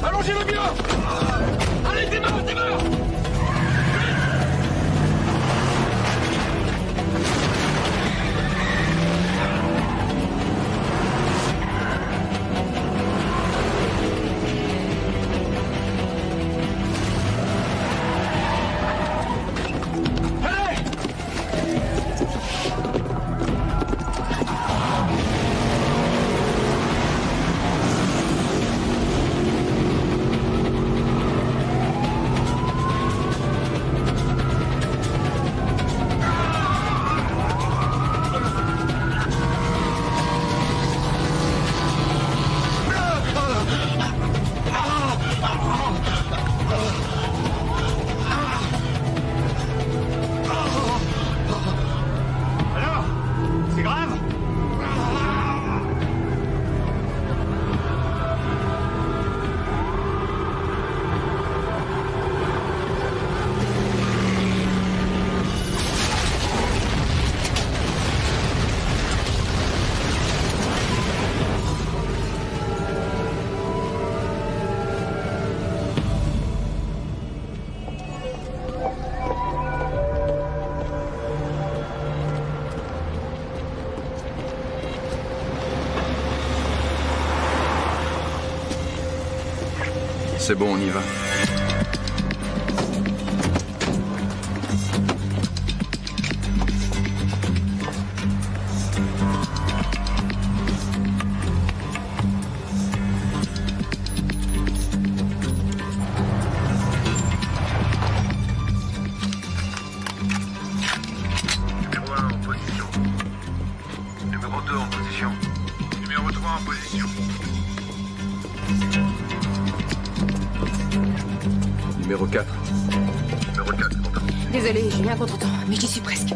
Allongez-le bien. Allez, démarre, démarre. C'est bon, on y va. Numéro 1 en position. Numéro 2 en position. Numéro 3 en position. Numéro 4. Numéro 4, content. Désolé, j'ai eu un contretemps, mais j'y suis presque.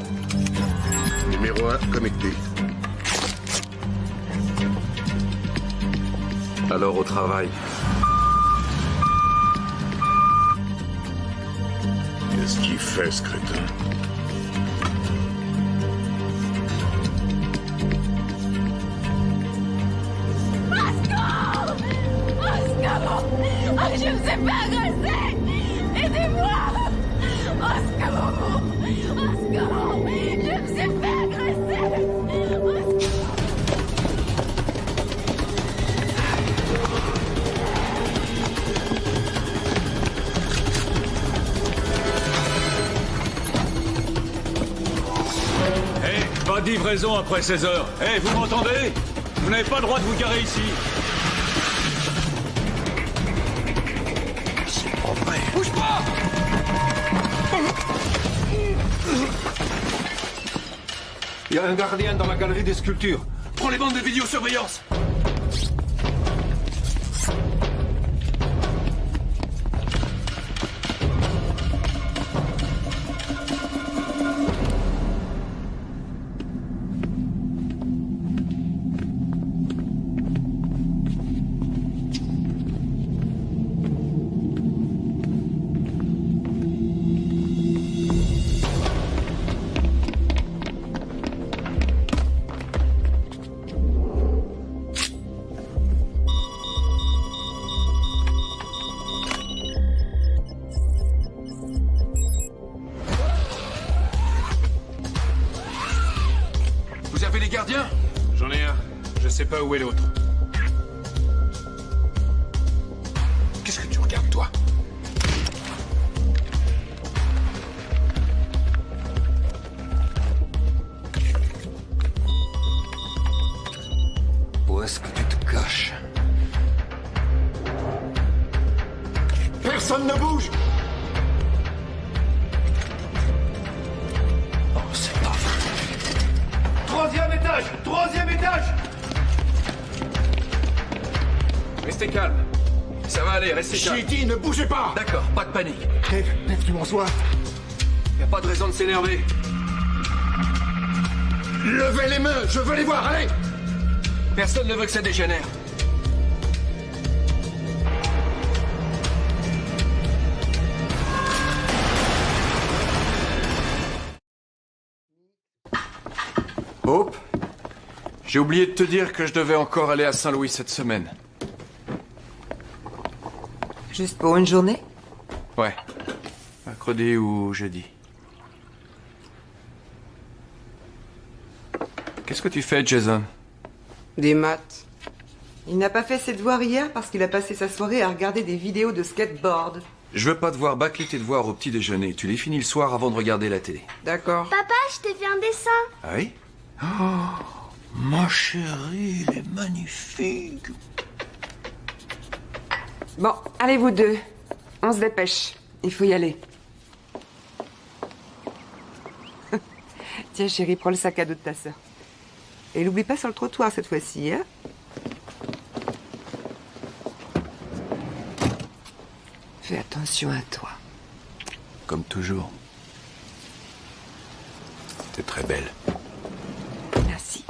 Numéro 1 connecté. Alors au travail. Qu'est-ce qu'il fait, ce crétin? Oh, je me suis fait agresser! Aidez-moi! Au secours! Au secours! Je me suis fait agresser! Au secours! Hé, pas de livraison après 16 heures. Hé, vous m'entendez? Vous n'avez pas le droit de vous garer ici. Bouge pas. Il y a un gardien dans la galerie des sculptures. Prends les bandes de vidéosurveillance. Vous avez les gardiens? J'en ai un. Je sais pas où est l'autre. Qu'est-ce que tu regardes, toi? Où est-ce que tu te caches? Personne ne bouge! Oh, c'est pas vrai. Troisième étage! Troisième étage! Restez calme. Ça va aller, restez calme. J'ai dit, ne bougez pas! D'accord, pas de panique. Dave, tu m'en sois. Y a pas de raison de s'énerver. Levez les mains, je veux les voir, allez! Personne ne veut que ça dégénère. Hope, j'ai oublié de te dire que je devais encore aller à Saint-Louis cette semaine. Juste pour une journée? Ouais. Mercredi ou jeudi. Qu'est-ce que tu fais, Jason? Des maths. Il n'a pas fait ses devoirs hier parce qu'il a passé sa soirée à regarder des vidéos de skateboard. Je veux pas devoir bâcler tes devoirs au petit déjeuner. Tu les finis le soir avant de regarder la télé. D'accord. Papa, je t'ai fait un dessin. Ah oui? Oh, ma chérie, il est magnifique. Bon, allez vous deux. On se dépêche. Il faut y aller. Tiens chérie, prends le sac à dos de ta sœur. Et l'oublie pas sur le trottoir cette fois-ci, hein? Fais attention à toi. Comme toujours. T'es très belle. Merci.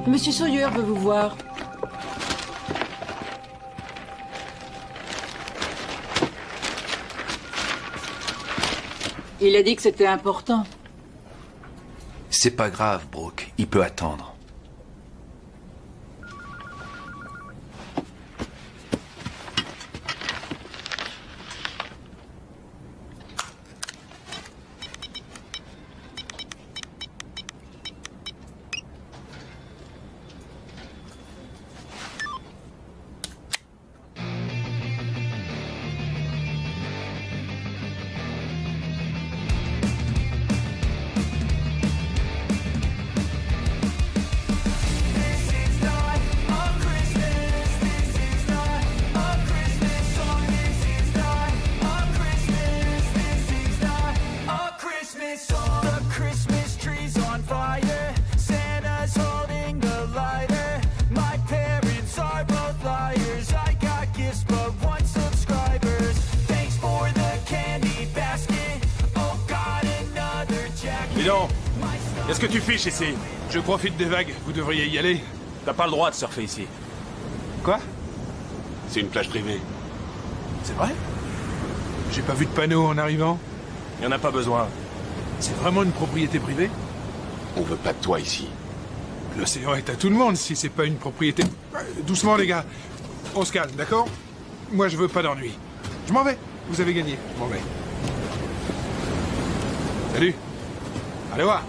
Monsieur Sawyer veut vous voir. Il a dit que c'était important. C'est pas grave, Brooke. Il peut attendre. Dis donc, qu'est-ce que tu fiches ici? Je profite des vagues, vous devriez y aller. T'as pas le droit de surfer ici. Quoi? C'est une plage privée. C'est vrai? J'ai pas vu de panneau en arrivant. Y en a pas besoin. C'est vraiment une propriété privée? On veut pas de toi ici. L'océan est à tout le monde si c'est pas une propriété... Doucement les gars, on se calme, d'accord? Moi je veux pas d'ennui. Je m'en vais, vous avez gagné, je m'en vais. Salut. Allez voir.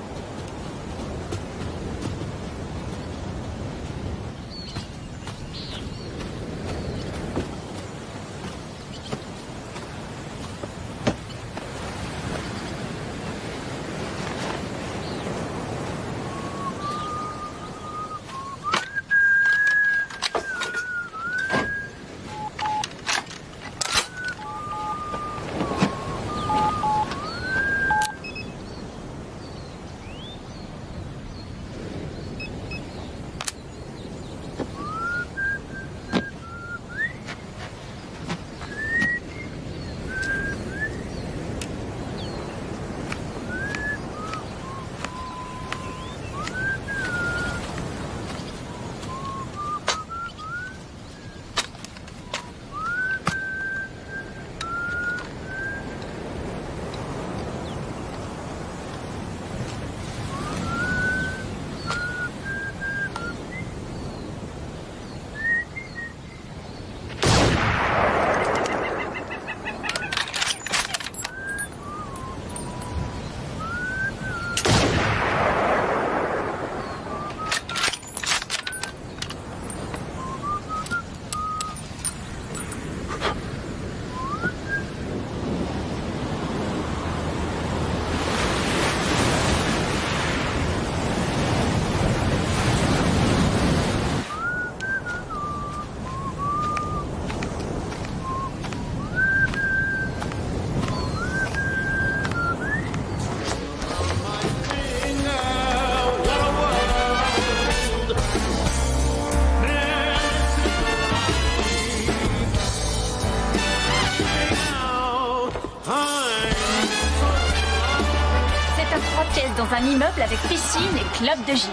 dans un immeuble avec piscine et club de gym.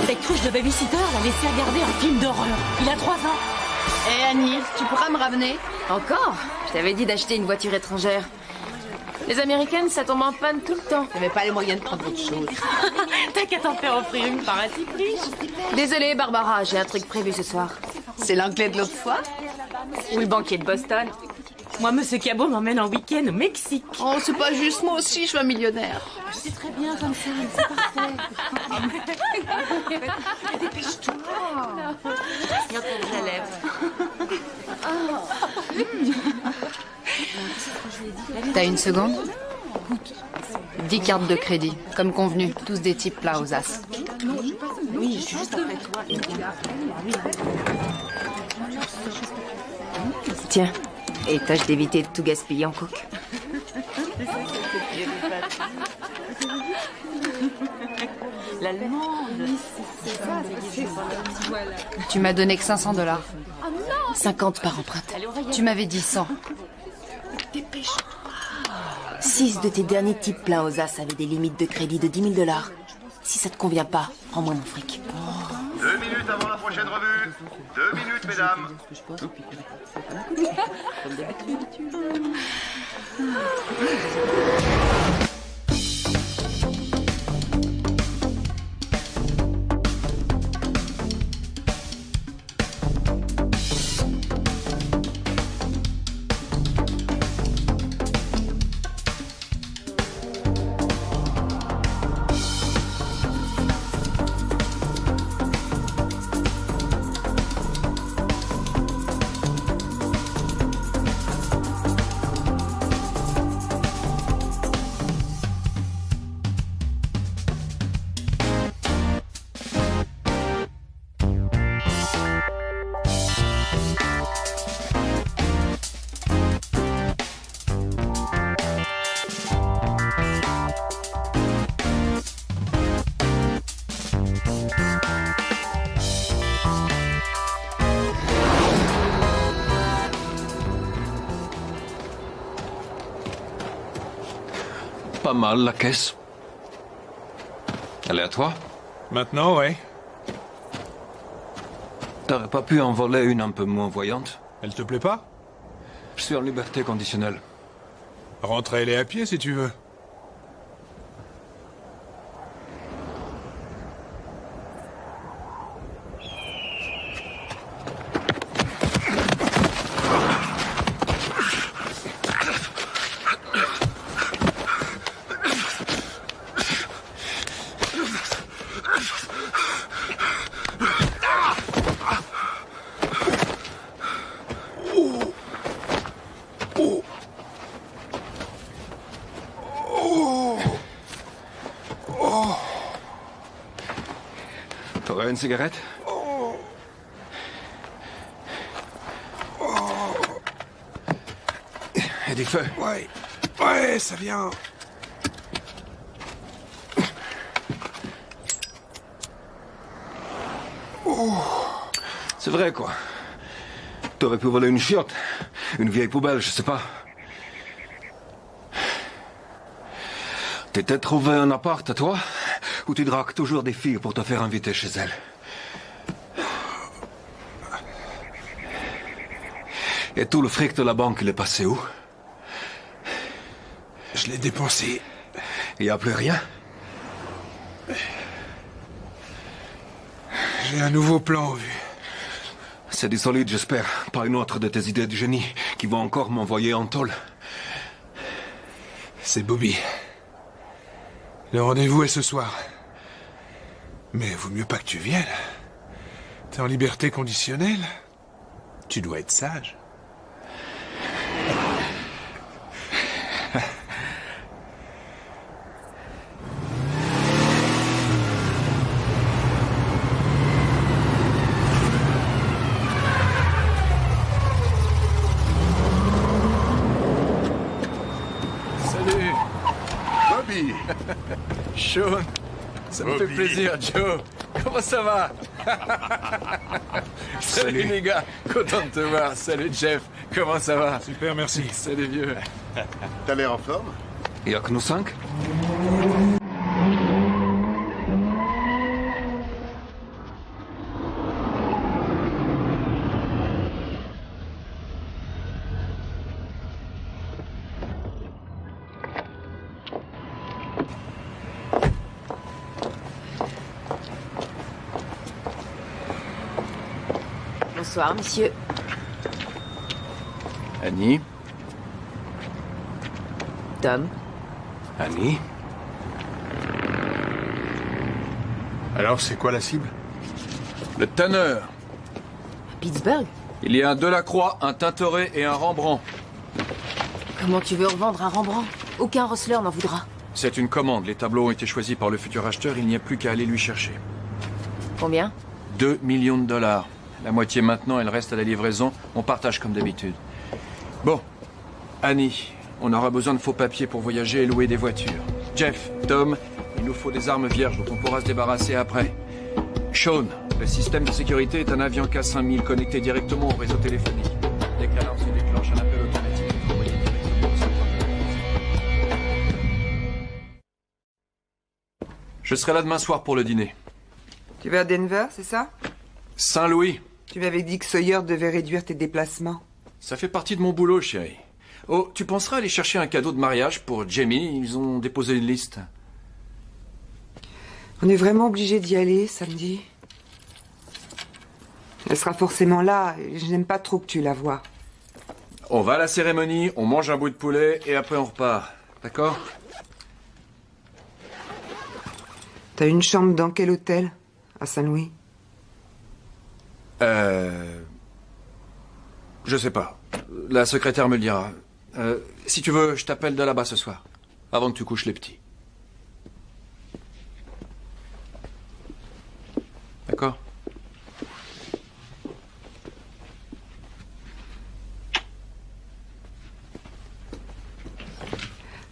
Cette cruche de babysitter l'a laissé regarder un film d'horreur. Il a 3 ans. Hé Annie, tu pourras me ramener? Encore? Je t'avais dit d'acheter une voiture étrangère. Les Américaines, ça tombe en panne tout le temps. J'avais pas les moyens de prendre autre chose. T'as qu'à t'en faire offrir une par un type riche. Désolée, Barbara, j'ai un truc prévu ce soir. C'est l'anglais de l'autre fois? Ou le banquier de Boston. Moi, Monsieur Cabot m'emmène en week-end au Mexique. Oh, c'est pas juste, moi aussi, je suis un millionnaire. C'est très bien comme ça, c'est parfait. Dépêche-toi. T'as une seconde? 10 cartes de crédit, comme convenu, tous des types plats aux as. Oui, je suis juste après toi. Tiens, et tâche d'éviter de tout gaspiller en coke. L'allemande. Tu m'as donné que $500. 50 par empreinte. Tu m'avais dit 100. 6 de tes derniers types pleins aux as avaient des limites de crédit de $10 000. Si ça te convient pas, rends-moi mon fric. 2 minutes avant la prochaine revue. 2 minutes, mesdames. Pas mal, la caisse. Elle est à toi? Maintenant, ouais. T'aurais pas pu en voler une un peu moins voyante? Elle te plaît pas? Je suis en liberté conditionnelle. Rentre-les à pied si tu veux. T'aurais une cigarette? Et du feu? Ouais. Ouais, ça vient. C'est vrai, quoi. T'aurais pu voler une chiotte, une vieille poubelle, je sais pas. T'étais trouvé un appart à toi, où tu dragues toujours des filles pour te faire inviter chez elles. Et tout le fric de la banque, il est passé où? Je l'ai dépensé. Il n'y a plus rien? J'ai un nouveau plan en vue. C'est du solide, j'espère. Pas une autre de tes idées de génie qui vont encore m'envoyer en tôle. C'est Bobby. Le rendez-vous est ce soir. Mais vaut mieux pas que tu viennes. T'es en liberté conditionnelle. Tu dois être sage. Salut. Bobby. Sean. Ça me fait plaisir, Joe. Comment ça va? Salut les gars, content de te voir. Salut Jeff, comment ça va? Super, merci. Salut vieux. T'as l'air en forme? Il n'y a que nous 5? Bonsoir, monsieur. Annie. Tom. Annie. Alors, c'est quoi la cible? Le tanneur. Pittsburgh? Il y a un Delacroix, un Tintoret et un Rembrandt. Comment tu veux revendre un Rembrandt? Aucun Rosler n'en voudra. C'est une commande. Les tableaux ont été choisis par le futur acheteur. Il n'y a plus qu'à aller lui chercher. Combien? 2 millions de dollars. La moitié maintenant, elle reste à la livraison. On partage comme d'habitude. Bon. Annie, on aura besoin de faux papiers pour voyager et louer des voitures. Jeff, Tom, il nous faut des armes vierges dont on pourra se débarrasser après. Sean, le système de sécurité est un avion K5000 connecté directement au réseau téléphonique. Dès que l'alarme se déclenche, un appel automatique est envoyé directement au centre. Je serai là demain soir pour le dîner. Tu vas à Denver, c'est ça? Saint-Louis. Tu m'avais dit que Sawyer devait réduire tes déplacements. Ça fait partie de mon boulot, chérie. Oh, tu penseras aller chercher un cadeau de mariage pour Jamie? Ils ont déposé une liste. On est vraiment obligé d'y aller samedi. Elle sera forcément là, et je n'aime pas trop que tu la vois. On va à la cérémonie, on mange un bout de poulet et après on repart. D'accord? T'as une chambre dans quel hôtel? À Saint-Louis? Je sais pas. La secrétaire me le dira. Si tu veux, je t'appelle de là-bas ce soir. Avant que tu couches les petits. D'accord?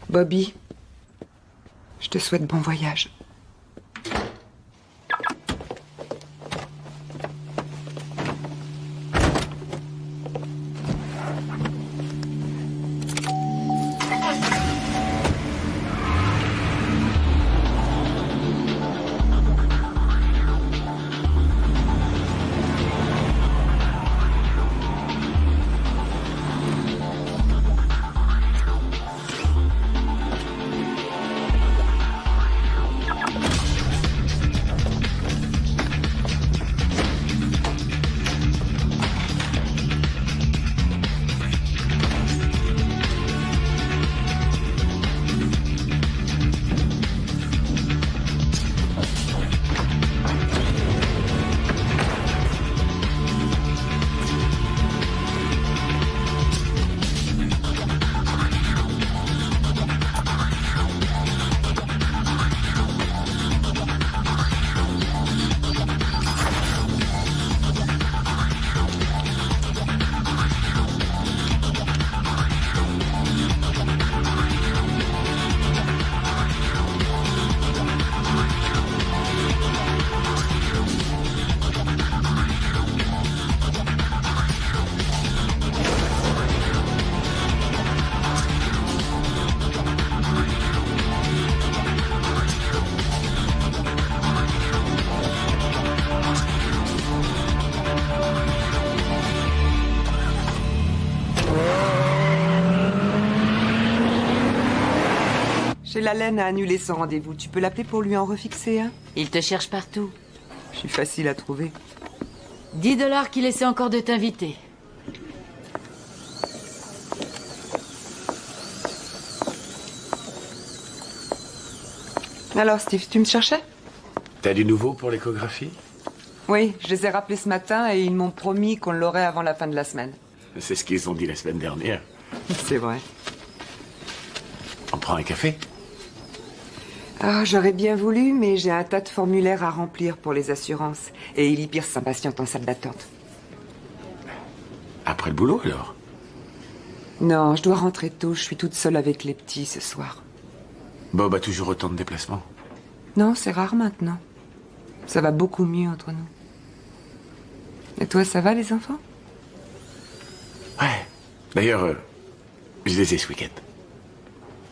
Bobby, je te souhaite bon voyage. Chez Lalaine a annulé son rendez-vous. Tu peux l'appeler pour lui en refixer un? Il te cherche partout. Je suis facile à trouver. 10 $ qu'il essaie encore de t'inviter. Alors, Steve, tu me cherchais? T'as du nouveau pour l'échographie? Oui, je les ai rappelés ce matin et ils m'ont promis qu'on l'aurait avant la fin de la semaine. C'est ce qu'ils ont dit la semaine dernière. C'est vrai. On prend un café? Ah, j'aurais bien voulu, mais j'ai un tas de formulaires à remplir pour les assurances. Et Ellie Pierce s'impatiente en salle d'attente. Après le boulot, alors? Non, je dois rentrer tôt. Je suis toute seule avec les petits ce soir. Bob a toujours autant de déplacements? Non, c'est rare maintenant. Ça va beaucoup mieux entre nous. Et toi, ça va, les enfants? Ouais. D'ailleurs, je les ai ce week-end.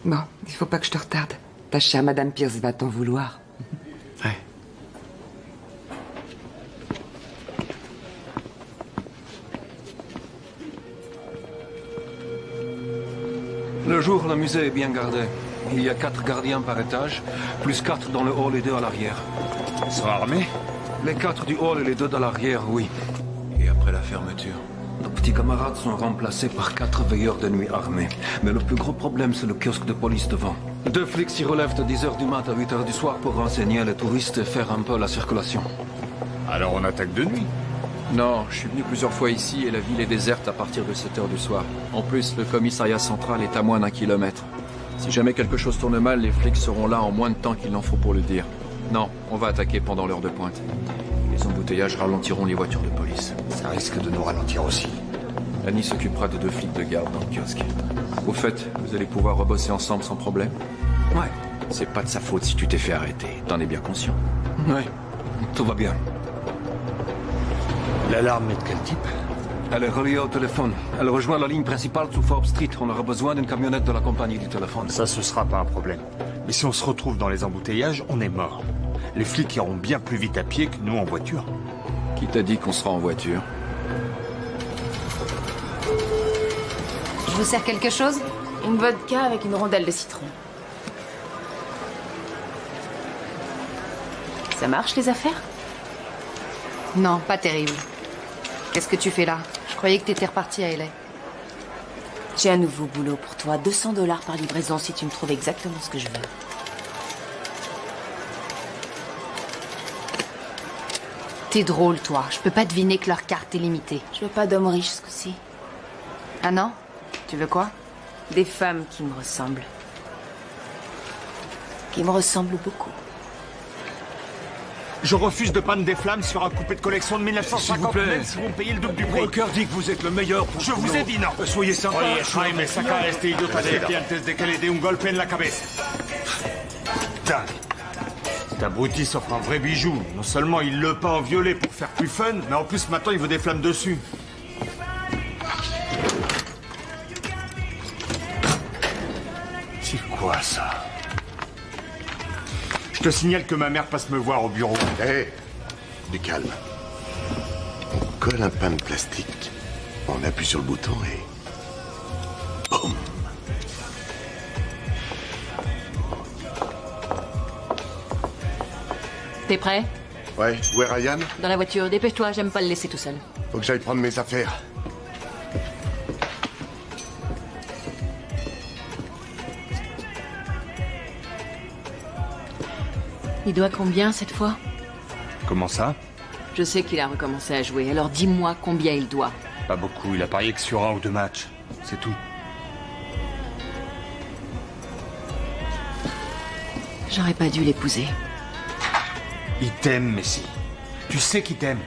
Bon, il faut pas que je te retarde. Ta chère Madame Pierce va t'en vouloir. Ouais. Le jour, le musée est bien gardé. Il y a 4 gardiens par étage, plus 4 dans le hall et 2 à l'arrière. Ils sont armés? Les 4 du hall et les 2 à l'arrière, oui. Et après la fermeture. Nos petits camarades sont remplacés par 4 veilleurs de nuit armés. Mais le plus gros problème, c'est le kiosque de police devant. 2 flics s'y relèvent de 10h du mat à 8h du soir pour renseigner les touristes et faire un peu la circulation. Alors on attaque de nuit? Non, je suis venu plusieurs fois ici et la ville est déserte à partir de 7h du soir. En plus, le commissariat central est à moins d'1 kilomètre. Si jamais quelque chose tourne mal, les flics seront là en moins de temps qu'il n'en faut pour le dire. Non, on va attaquer pendant l'heure de pointe. Les embouteillages ralentiront les voitures de police. Ça risque de nous ralentir aussi. Annie s'occupera de 2 flics de garde dans le kiosque. Au fait, vous allez pouvoir rebosser ensemble sans problème? Ouais. C'est pas de sa faute si tu t'es fait arrêter. T'en es bien conscient? Ouais. Tout va bien. L'alarme est de quel type? Elle est reliée au téléphone. Elle rejoint la ligne principale sous Forbes Street. On aura besoin d'une camionnette de la compagnie du téléphone. Ça, ce sera pas un problème. Mais si on se retrouve dans les embouteillages, on est mort. Les flics iront bien plus vite à pied que nous en voiture. Qui t'a dit qu'on sera en voiture? Je vous sers quelque chose? Une vodka avec une rondelle de citron. Ça marche, les affaires? Non, pas terrible. Qu'est-ce que tu fais là? Je croyais que t'étais reparti à LA. J'ai un nouveau boulot pour toi. $200 par livraison si tu me trouves exactement ce que je veux. T'es drôle, toi. Je peux pas deviner que leur carte est limitée. Je veux pas d'hommes riches ce coup-ci. Ah non? Tu veux quoi? Des femmes qui me ressemblent. Qui me ressemblent beaucoup. Je refuse de peindre des flammes sur un coupé de collection de 1950, même si vous me payez le double du prix. Walker dit que vous êtes le meilleur pour... Je vous ai dit non. Soyez sympa. Oye, Jaime, saca este idiota de aquí antes de que le dé un golpe en la cabeza. Putain. Cet abruti s'offre un vrai bijou. Non seulement il le peint en violet pour faire plus fun, mais en plus maintenant il veut des flammes dessus. C'est quoi ça? Je te signale que ma mère passe me voir au bureau. Hé, du calme. On colle un pain de plastique, on appuie sur le bouton et... Boum. T'es prêt? Ouais, où est Ryan? Dans la voiture. Dépêche-toi, j'aime pas le laisser tout seul. Faut que j'aille prendre mes affaires. Il doit combien cette fois? Comment ça? Je sais qu'il a recommencé à jouer, alors dis-moi combien il doit. Pas beaucoup, il a parié que sur 1 ou 2 matchs. C'est tout. J'aurais pas dû l'épouser. Il t'aime, Messi. Tu sais qu'il t'aime.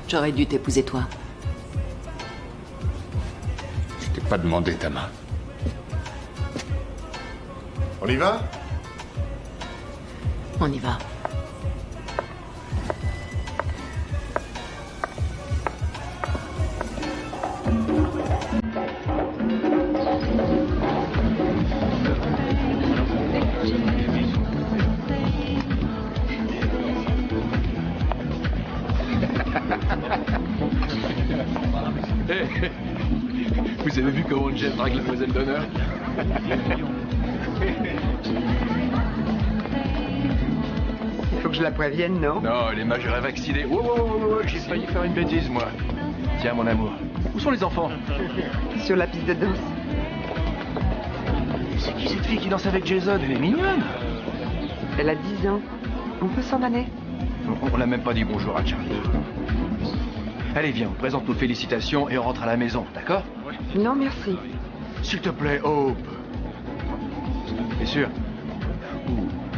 J'aurais dû t'épouser toi. Je t'ai pas demandé ta main. On y va? On y va. Vous avez vu comment Jeff drague la demoiselle d'honneur? Il faut que je la prévienne, non? Non, elle est majeure vaccinée. Oh, j'ai failli faire une bêtise, moi. Tiens, mon amour. Où sont les enfants? Sur la piste de danse. C'est qui cette fille qui danse avec Jason? Elle est mignonne. Elle a 10 ans. On peut s'en aller? On n'a même pas dit bonjour à Charlie. Allez, viens, on présente nos félicitations et on rentre à la maison, d'accord? Non, merci. S'il te plaît, Hope. T'es sûr?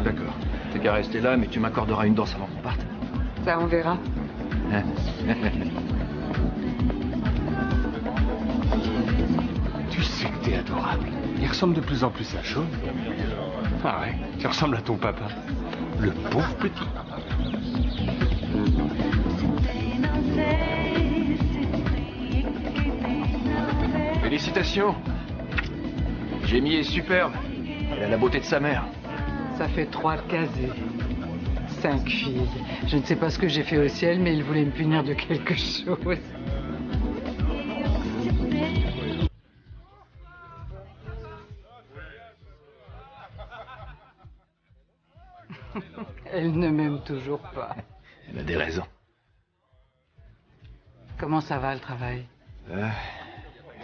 D'accord. T'es qu'à rester là, mais tu m'accorderas une danse avant qu'on parte. Ça, on verra. Hein? Tu sais que t'es adorable. Il ressemble de plus en plus à Sean. Ah ouais, tu ressembles à ton papa. Le pauvre petit. Félicitations. Jamie est superbe. Elle a la beauté de sa mère. Ça fait 3 casés. 5 filles. Je ne sais pas ce que j'ai fait au ciel, mais il voulait me punir de quelque chose. Elle ne m'aime toujours pas. Elle a des raisons. Comment ça va, le travail?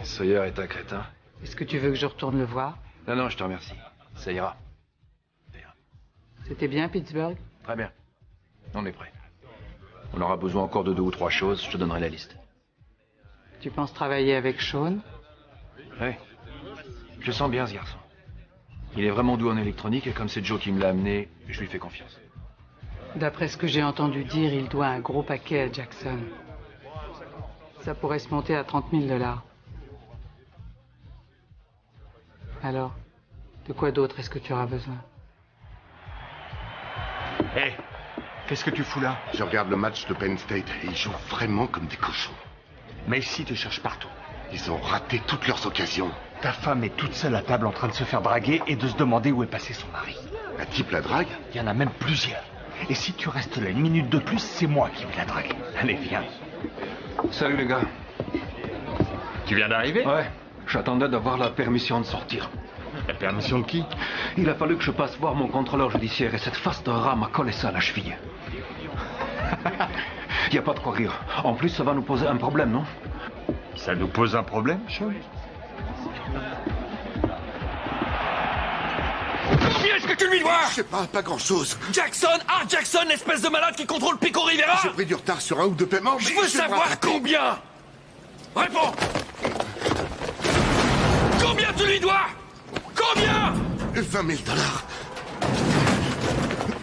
Sawyer est un crétin. Est-ce que tu veux que je retourne le voir? Non, non, je te remercie. Ça ira. C'était bien, Pittsburgh? Très bien. On est prêt. On aura besoin encore de 2 ou 3 choses, je te donnerai la liste. Tu penses travailler avec Sean? Oui. Je sens bien ce garçon. Il est vraiment doux en électronique et comme c'est Joe qui me l'a amené, je lui fais confiance. D'après ce que j'ai entendu dire, il doit un gros paquet à Jackson. Ça pourrait se monter à 30 000 $. Alors, de quoi d'autre est-ce que tu auras besoin? Hé, qu'est-ce que tu fous là? Je regarde le match de Penn State et ils jouent vraiment comme des cochons. Macy te cherche partout. Ils ont raté toutes leurs occasions. Ta femme est toute seule à table en train de se faire draguer et de se demander où est passé son mari. Un type la drague? Il y en a même plusieurs. Et si tu restes là 1 minute de plus, c'est moi qui vais la draguer. Allez, viens. Salut les gars. Tu viens d'arriver? Ouais, j'attendais d'avoir la permission de sortir. La permission de qui? Il a fallu que je passe voir mon contrôleur judiciaire et cette face de rat m'a collé ça à la cheville. Il n'y a pas de quoi rire. En plus, ça va nous poser un problème, non? Ça nous pose un problème, Sean? Combien est-ce que tu lui dois? Je sais pas grand-chose. Jackson, Art Jackson, l'espèce de malade qui contrôle Pico Rivera? J'ai pris du retard sur 1 ou 2 paiements, Je veux savoir combien. Réponds. Combien tu lui dois? Combien? 20 000 $.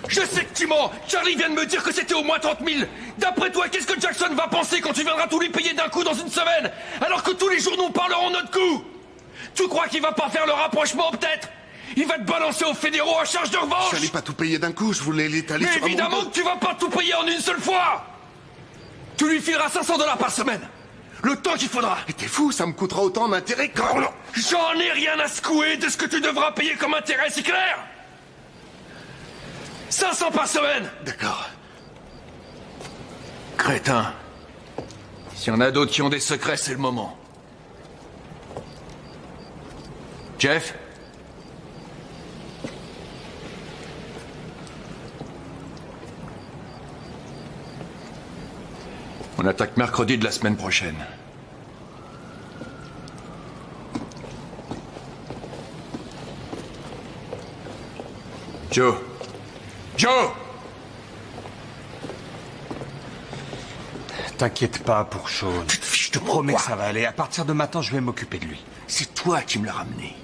Je sais que tu mens. Charlie vient de me dire que c'était au moins 30 000. D'après toi, qu'est-ce que Jackson va penser quand tu viendras tout lui payer d'un coup dans une semaine? Alors que tous les journaux parleront notre coup. Tu crois qu'il va pas faire le rapprochement, peut-être? Il va te balancer aux fédéraux à charge de revanche. J'allais pas tout payer d'un coup, je voulais l'étaler sur un Mais évidemment montant. que tu vas pas tout payer en une seule fois. Tu lui fileras 500 $ par semaine. Le temps qu'il faudra. Mais t'es fou, ça me coûtera autant en intérêt que... J'en ai rien à secouer de ce que tu devras payer comme intérêt, c'est clair? 500 par semaine. D'accord. Crétin. S'il y en a d'autres qui ont des secrets, c'est le moment. Jeff? On attaque mercredi de la semaine prochaine. Joe. Joe! T'inquiète pas pour Sean. Tu te fiches de Je te promets moi. que ça va aller. À partir de maintenant, je vais m'occuper de lui. C'est toi qui me l'as ramené.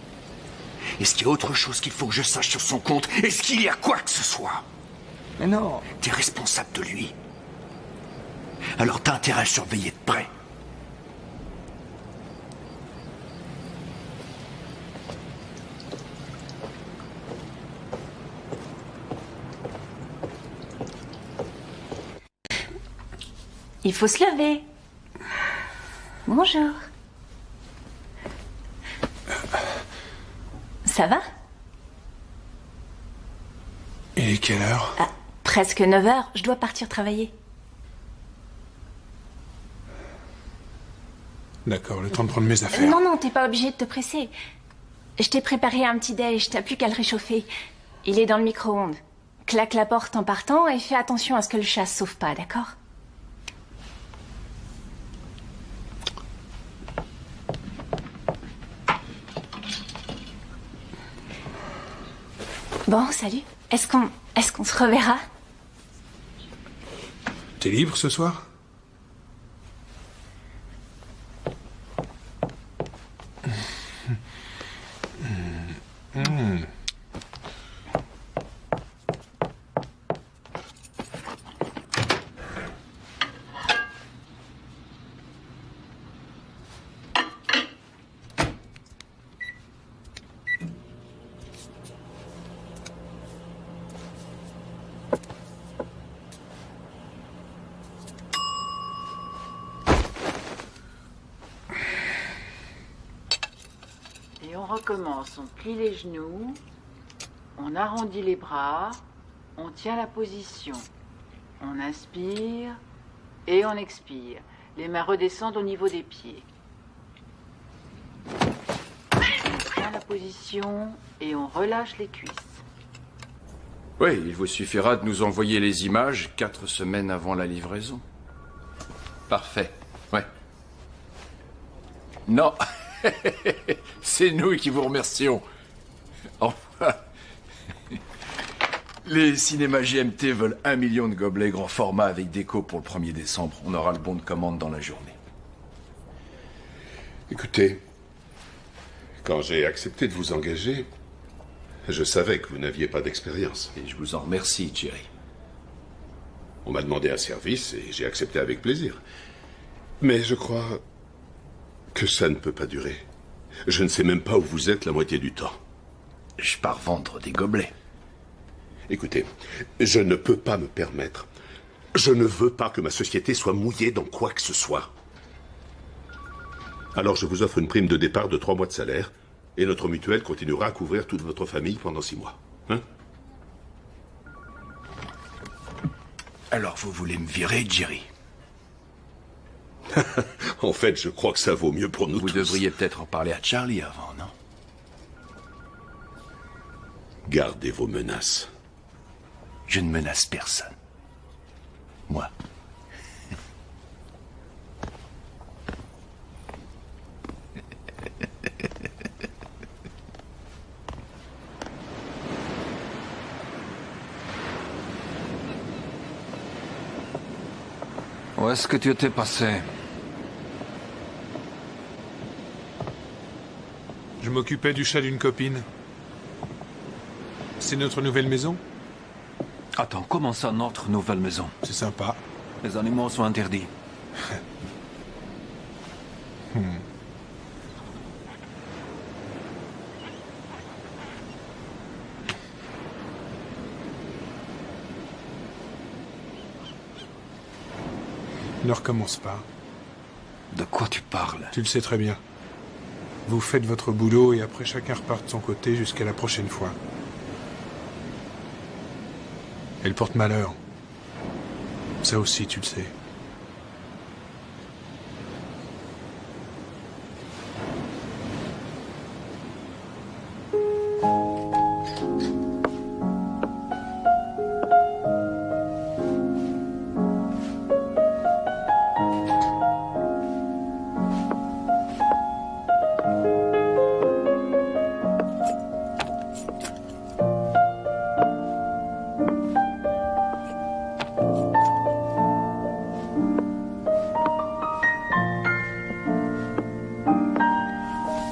Est-ce qu'il y a autre chose qu'il faut que je sache sur son compte? Est-ce qu'il y a quoi que ce soit? Mais non. T'es responsable de lui. Alors t'as intérêt à le surveiller de près. Il faut se lever. Bonjour. Ça va? Et quelle heure? Ah, presque 9 h. Je dois partir travailler. D'accord, le temps de prendre mes affaires. Non, t'es pas obligé de te presser. Je t'ai préparé un petit déj, t'as plus qu'à le réchauffer. Il est dans le micro-ondes. Claque la porte en partant et fais attention à ce que le chat se sauve pas, d'accord? Bon, salut. Est-ce qu'on se reverra? T'es libre ce soir? Et on recommence. On plie les genoux, on arrondit les bras, on tient la position. On inspire et on expire. Les mains redescendent au niveau des pieds. On tient la position et on relâche les cuisses. Oui, il vous suffira de nous envoyer les images 4 semaines avant la livraison. Parfait, ouais. Non, c'est nous qui vous remercions. Enfin, les cinémas GMT veulent 1 million de gobelets grand format avec déco pour le 1er décembre. On aura le bon de commande dans la journée. Écoutez, quand j'ai accepté de vous engager, je savais que vous n'aviez pas d'expérience. Et je vous en remercie, Jerry. On m'a demandé un service et j'ai accepté avec plaisir. Mais je crois que ça ne peut pas durer. Je ne sais même pas où vous êtes la moitié du temps. Je pars vendre des gobelets. Écoutez, je ne peux pas me permettre. Je ne veux pas que ma société soit mouillée dans quoi que ce soit. Alors je vous offre une prime de départ de 3 mois de salaire et notre mutuelle continuera à couvrir toute votre famille pendant 6 mois. Hein? Alors vous voulez me virer, Jerry? En fait, je crois que ça vaut mieux pour nous tous. Vous devriez peut-être en parler à Charlie avant, non? Gardez vos menaces. Je ne menace personne. Moi. Où est-ce que tu étais passé? Je m'occupais du chat d'une copine. C'est notre nouvelle maison? Attends, comment ça, notre nouvelle maison? C'est sympa. Les animaux sont interdits. Ne recommence pas. De quoi tu parles? Tu le sais très bien. Vous faites votre boulot et après chacun repart de son côté jusqu'à la prochaine fois. Elle porte malheur. Ça aussi, tu le sais.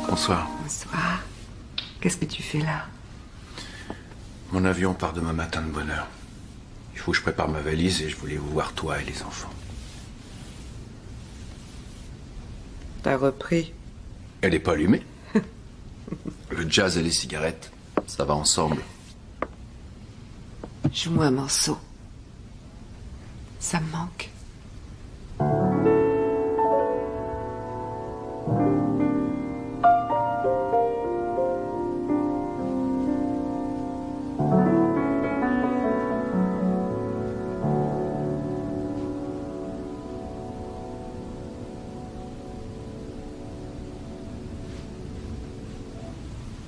Bonsoir. Bonsoir. Qu'est-ce que tu fais là? Mon avion part demain matin de bonne heure. Il faut que je prépare ma valise et je voulais vous voir toi et les enfants. T'as repris? Elle n'est pas allumée. Le jazz et les cigarettes, ça va ensemble. Joue-moi un morceau. Ça me manque.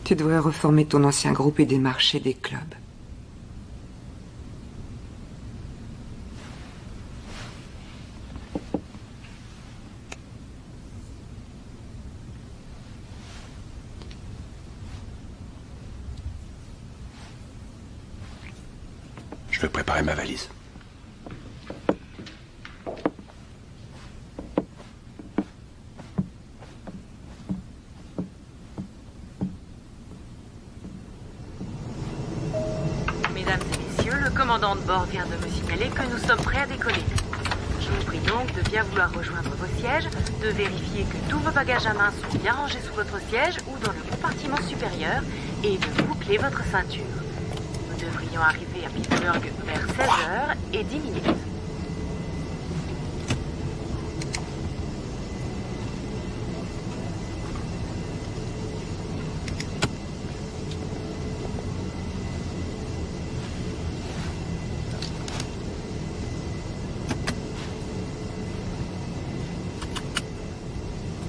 Tu devrais reformer ton ancien groupe et démarcher des clubs. Je vais préparer ma valise. Mesdames et messieurs, le commandant de bord vient de me signaler que nous sommes prêts à décoller. Je vous prie donc de bien vouloir rejoindre vos sièges, de vérifier que tous vos bagages à main sont bien rangés sous votre siège ou dans le compartiment supérieur et de boucler votre ceinture. Nous devrions arriver à Pittsburgh vers 16h et 10 minutes.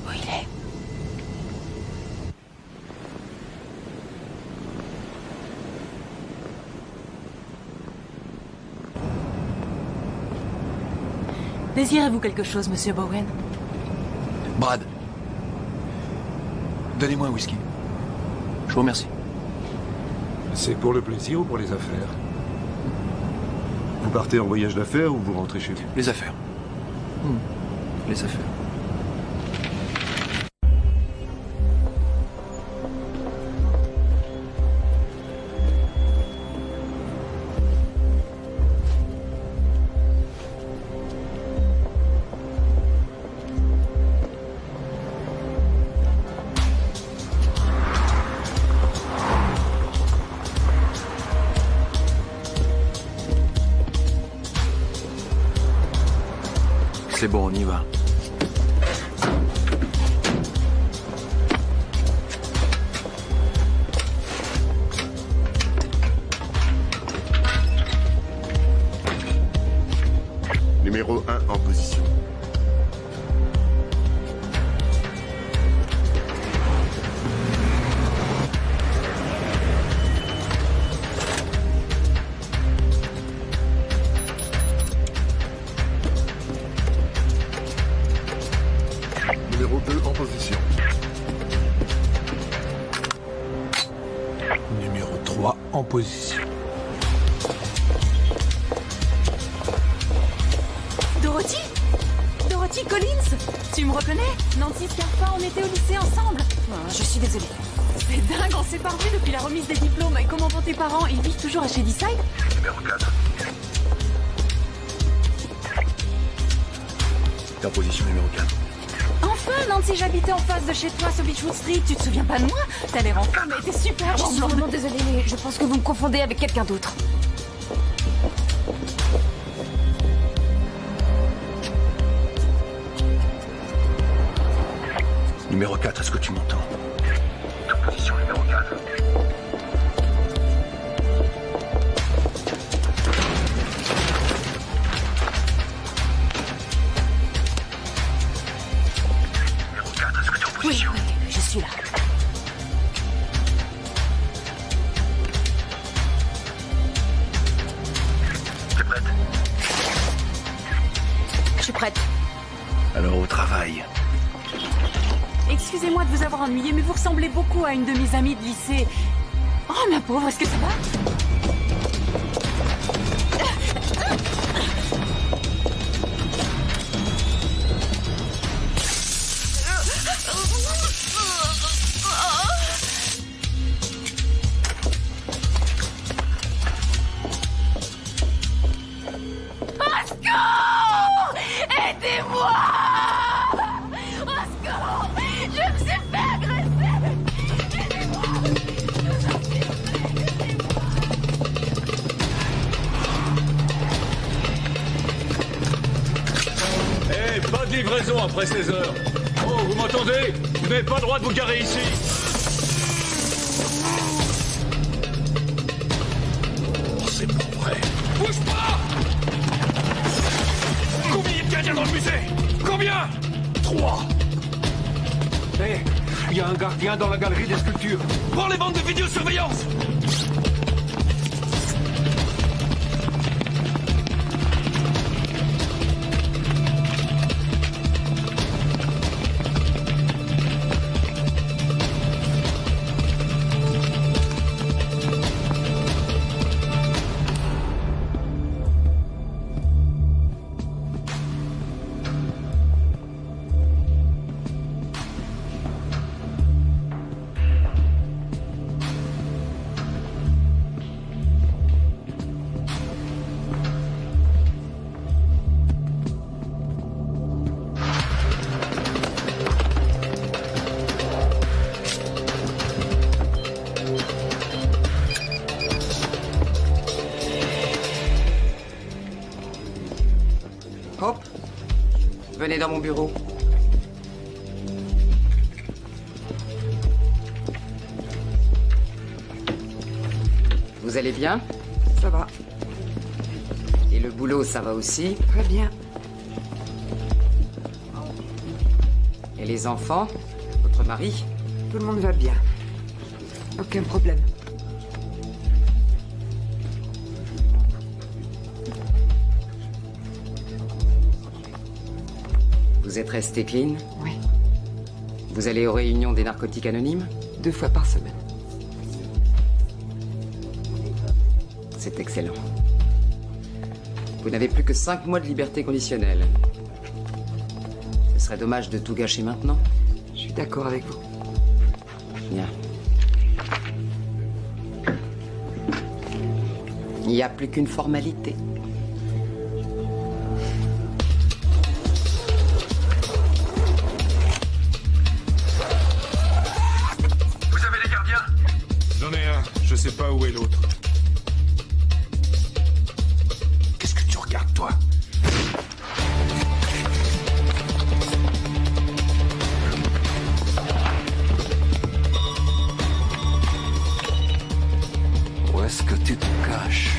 Où il est? Désirez-vous quelque chose, monsieur Bowen? Brad. Donnez-moi un whisky. Je vous remercie. C'est pour le plaisir ou pour les affaires? Vous partez en voyage d'affaires ou vous rentrez chez vous? Les affaires. Les affaires. C'est bon, on y va. Numéro 1 en position. Numéro 2 en position. Numéro 3 en position. Dorothy? Dorothy Collins? Tu me reconnais? Nancy Scarpa, on était au lycée ensemble. Je suis désolée. C'est dingue, on s'est pas revus depuis la remise des diplômes. Et comment vont tes parents? Ils vivent toujours à Shadyside? Numéro 4. T'es en position numéro 4. Enfin, Nancy, j'habitais en face de chez toi sur Beechwood Street. Tu te souviens pas de moi? T'as l'air en forme, mais t'es super Je suis blonde. vraiment désolée, mais je pense que vous me confondez avec quelqu'un d'autre. Numéro 4, est-ce que tu m'entends? En position numéro 4. Numéro 4, est-ce que tu es en position? Oui, je suis là. T'es prête? Je suis prête. Alors au travail. Excusez-moi de vous avoir ennuyé, mais vous ressemblez beaucoup à une de mes amies de lycée. Oh, ma pauvre, est-ce que ça va? Au secours! Aidez-moi! Au secours! Je me suis fait agresser! Eh, pas de livraison après 16 heures. Oh, vous m'entendez? Vous n'avez pas le droit de vous garer ici. Oh, c'est pas vrai. Bouge pas! Combien y a de gardiens dans le musée? Combien? 3. Eh, il y a un gardien dans la galerie des sculptures. Prends les bandes de vidéosurveillance! Hop, venez dans mon bureau. Vous allez bien? Ça va. Et le boulot, ça va aussi? Très bien. Et les enfants? Votre mari? Tout le monde va bien. Aucun problème. Vous êtes resté clean? Oui. Vous allez aux réunions des narcotiques anonymes? 2 fois par semaine. C'est excellent. Vous n'avez plus que 5 mois de liberté conditionnelle. Ce serait dommage de tout gâcher maintenant. Je suis d'accord avec vous. Bien. Il n'y a plus qu'une formalité. Vous avez des gardiens? J'en ai un. Je sais pas où est l'autre. Qu'est-ce que tu regardes, toi? Où est-ce que tu te caches?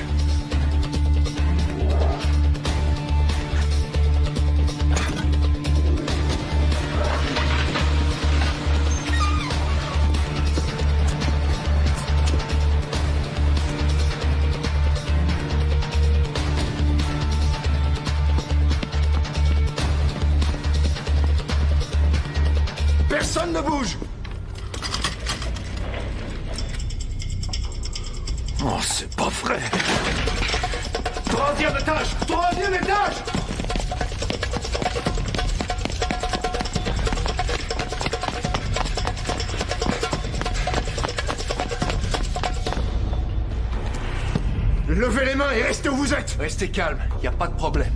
Personne ne bouge! Oh, c'est pas vrai! Troisième étage! Troisième étage! Levez les mains et restez où vous êtes! Restez calme, y a pas de problème.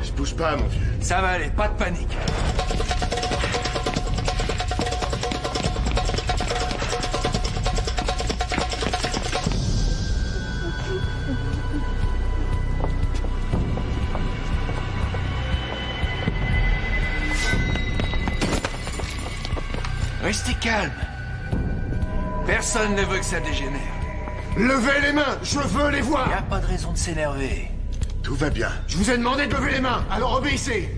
Je bouge pas, mon vieux. Ça va aller, pas de panique. Restez calme. Personne ne veut que ça dégénère. Levez les mains! Je veux les voir! Y a pas de raison de s'énerver. Tout va bien. Je vous ai demandé de lever les mains, alors obéissez!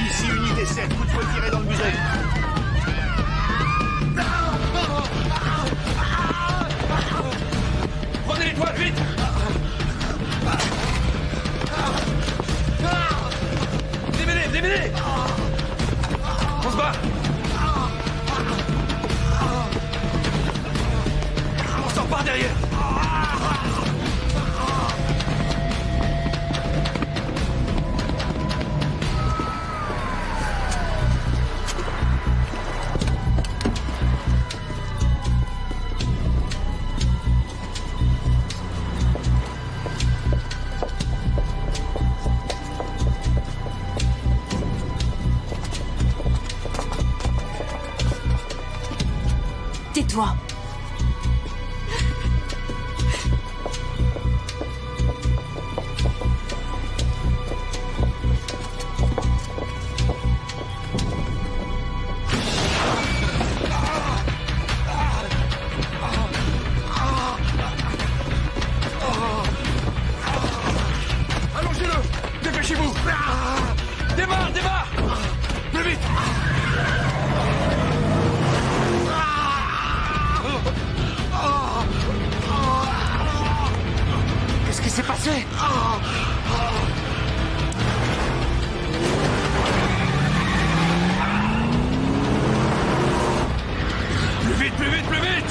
Ici, unité 7, coup de feu tiré dans le museau. Prenez l'étoile, vite! Démêlez! On se bat! On sort par derrière! Tais-toi. Allongez-le! Dépêchez-vous! Démarre! Plus vite! Qu'est-ce qui s'est passé? Plus vite!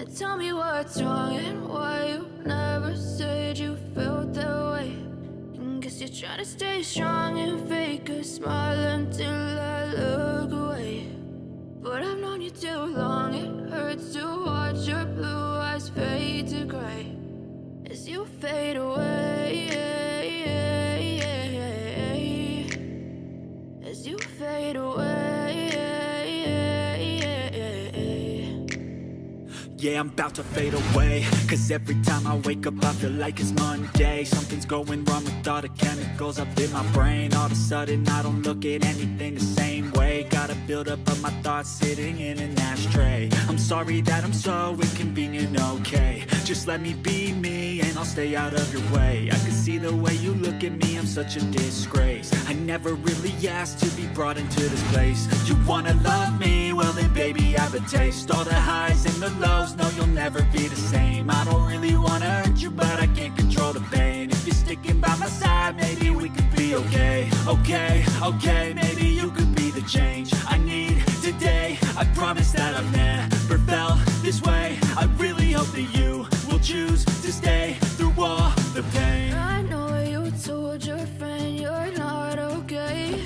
And tell me what's wrong and why you never said you felt that way. And guess you're trying to stay strong and fake a smile until I look away. But I've known you too long, it hurts to watch your blue eyes fade to gray as you fade away, as you fade away. Yeah, I'm about to fade away, cause every time I wake up I feel like it's Monday. Something's going wrong with all the chemicals up in my brain. All of a sudden I don't look at anything the same way. Gotta build up of my thoughts sitting in an ashtray. I'm sorry that I'm so inconvenient, okay. Just let me be me and I'll stay out of your way. I can see the way you look at me, I'm such a disgrace. I never really asked to be brought into this place. You wanna love me? Well then baby I have a taste. All the highs and the lows, no you'll never be the same. I don't really wanna hurt you but I can't control the pain. If you're sticking by my side maybe we could be okay. Okay, maybe you could be the change I need today. I promise that I've never felt this way. I really hope that you will choose to stay through all the pain. I know you told your friend you're not okay.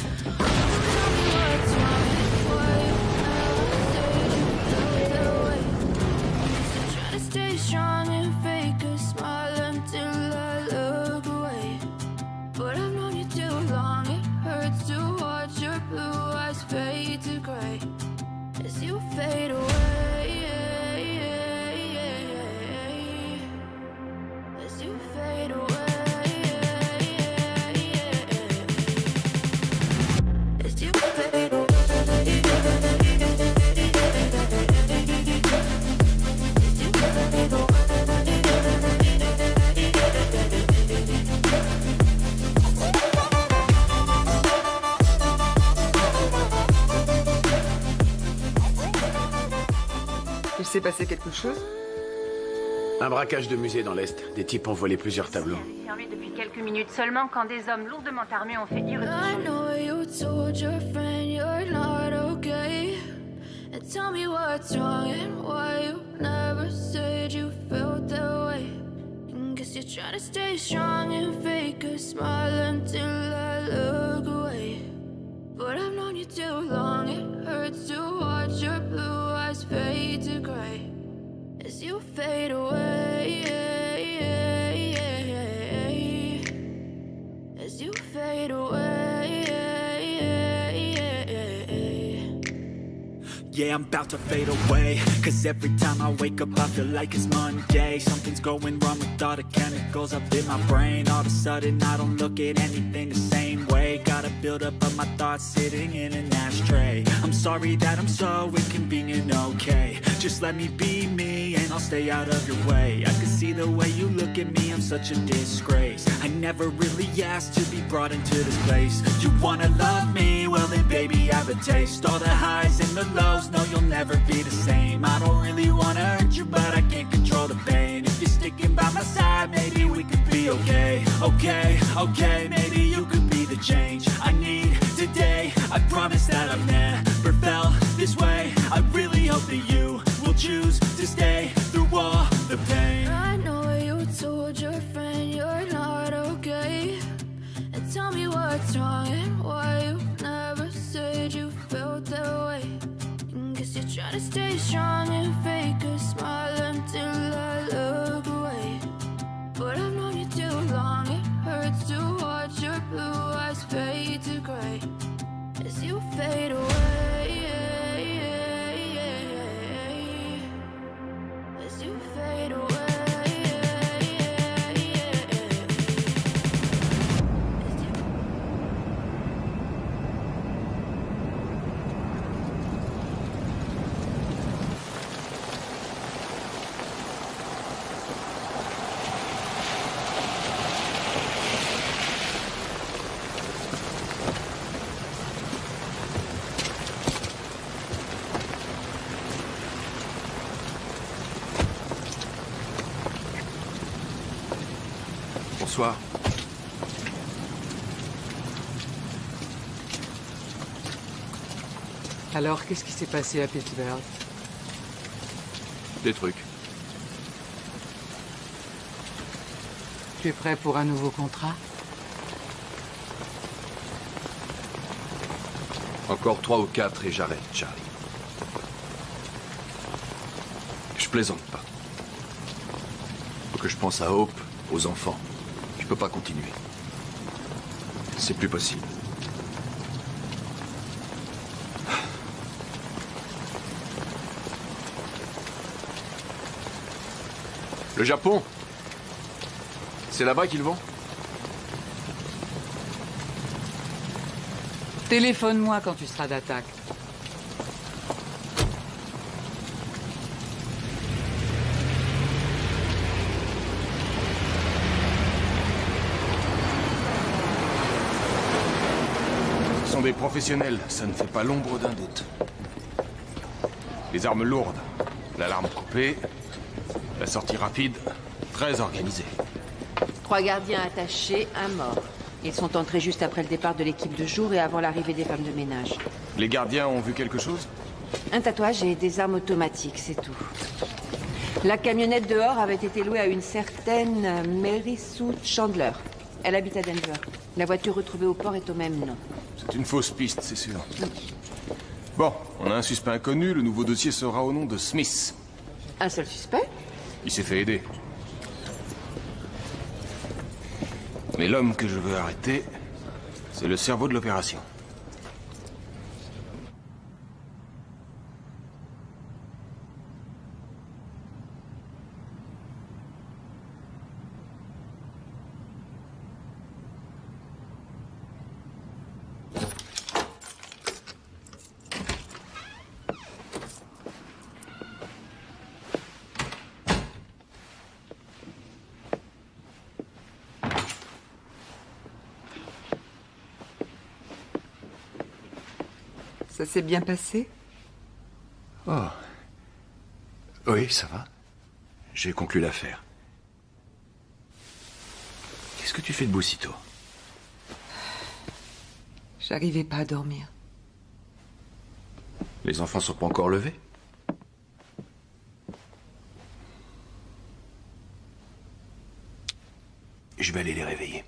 Tell me what's wrong and why you never said you felt that way. So try to stay strong and fake a smile until I look away. But I've known you too long, it hurts to watch your blue eyes fade to gray as you fade away, as you fade away, as you fade away. Il s'est passé quelque chose? Un braquage de musée dans l'Est. Des types ont volé plusieurs tableaux. Sur lui depuis quelques minutes seulement quand des hommes lourdement armés ont fait irruption. I know you told your friend you're not okay. And tell me what's wrong and why you never said you felt that way. And guess you're trying to stay strong and fake a smile until I look away. But I've known you too long, it hurts to watch your blue eyes fade to gray as you fade away, as you fade away. Yeah, I'm about to fade away, cause every time I wake up I feel like it's Monday. Something's going wrong with all the chemicals up in my brain. All of a sudden I don't look at anything the same way. Gotta build up of my thoughts sitting in an ashtray. I'm sorry that I'm so inconvenient, okay. Just let me be me and I'll stay out of your way. I can see the way you look at me, I'm such a disgrace. I never really asked to be brought into this place. You wanna love me? Well then baby I have a taste. All the highs and the lows, no you'll never be the same. I don't really wanna hurt you but I can't control the pain. If you're sticking by my side maybe we could be okay. Okay, maybe you could be the change I need today. I promise that I've never felt this way. I really hope that you will choose to stay through all the pain. I know you told your friend you're not okay. And tell me what's wrong and why you never said you felt that way. And guess you're trying to stay strong and fake a smile until I look away. But I've known you too long, it hurts to watch your blue eyes fade to gray as you fade away, as you fade away. Bonsoir. Alors, qu'est-ce qui s'est passé à Pittsburgh? Des trucs. Tu es prêt pour un nouveau contrat? Encore 3 ou 4 et j'arrête, Charlie. Je plaisante pas. Faut que je pense à Hope, aux enfants. Je peux pas continuer. C'est plus possible. Le Japon? C'est là-bas qu'ils vont? Téléphone-moi quand tu seras d'attaque. Ce sont des professionnels, ça ne fait pas l'ombre d'un doute. Les armes lourdes, l'alarme coupée, la sortie rapide, très organisée. 3 gardiens attachés, un mort. Ils sont entrés juste après le départ de l'équipe de jour et avant l'arrivée des femmes de ménage. Les gardiens ont vu quelque chose? Un tatouage et des armes automatiques, c'est tout. La camionnette dehors avait été louée à une certaine Mary Sue Chandler. Elle habite à Denver. La voiture retrouvée au port est au même nom. C'est une fausse piste, c'est sûr. Bon, on a un suspect inconnu, le nouveau dossier sera au nom de Smith. Un seul suspect? Il s'est fait aider. Mais l'homme que je veux arrêter, c'est le cerveau de l'opération. Ça s'est bien passé? Oh. Oui, ça va. J'ai conclu l'affaire. Qu'est-ce que tu fais debout sitôt? J'arrivais pas à dormir. Les enfants sont pas encore levés? Je vais aller les réveiller.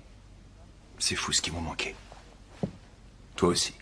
C'est fou ce qu'ils m'ont manqué. Toi aussi.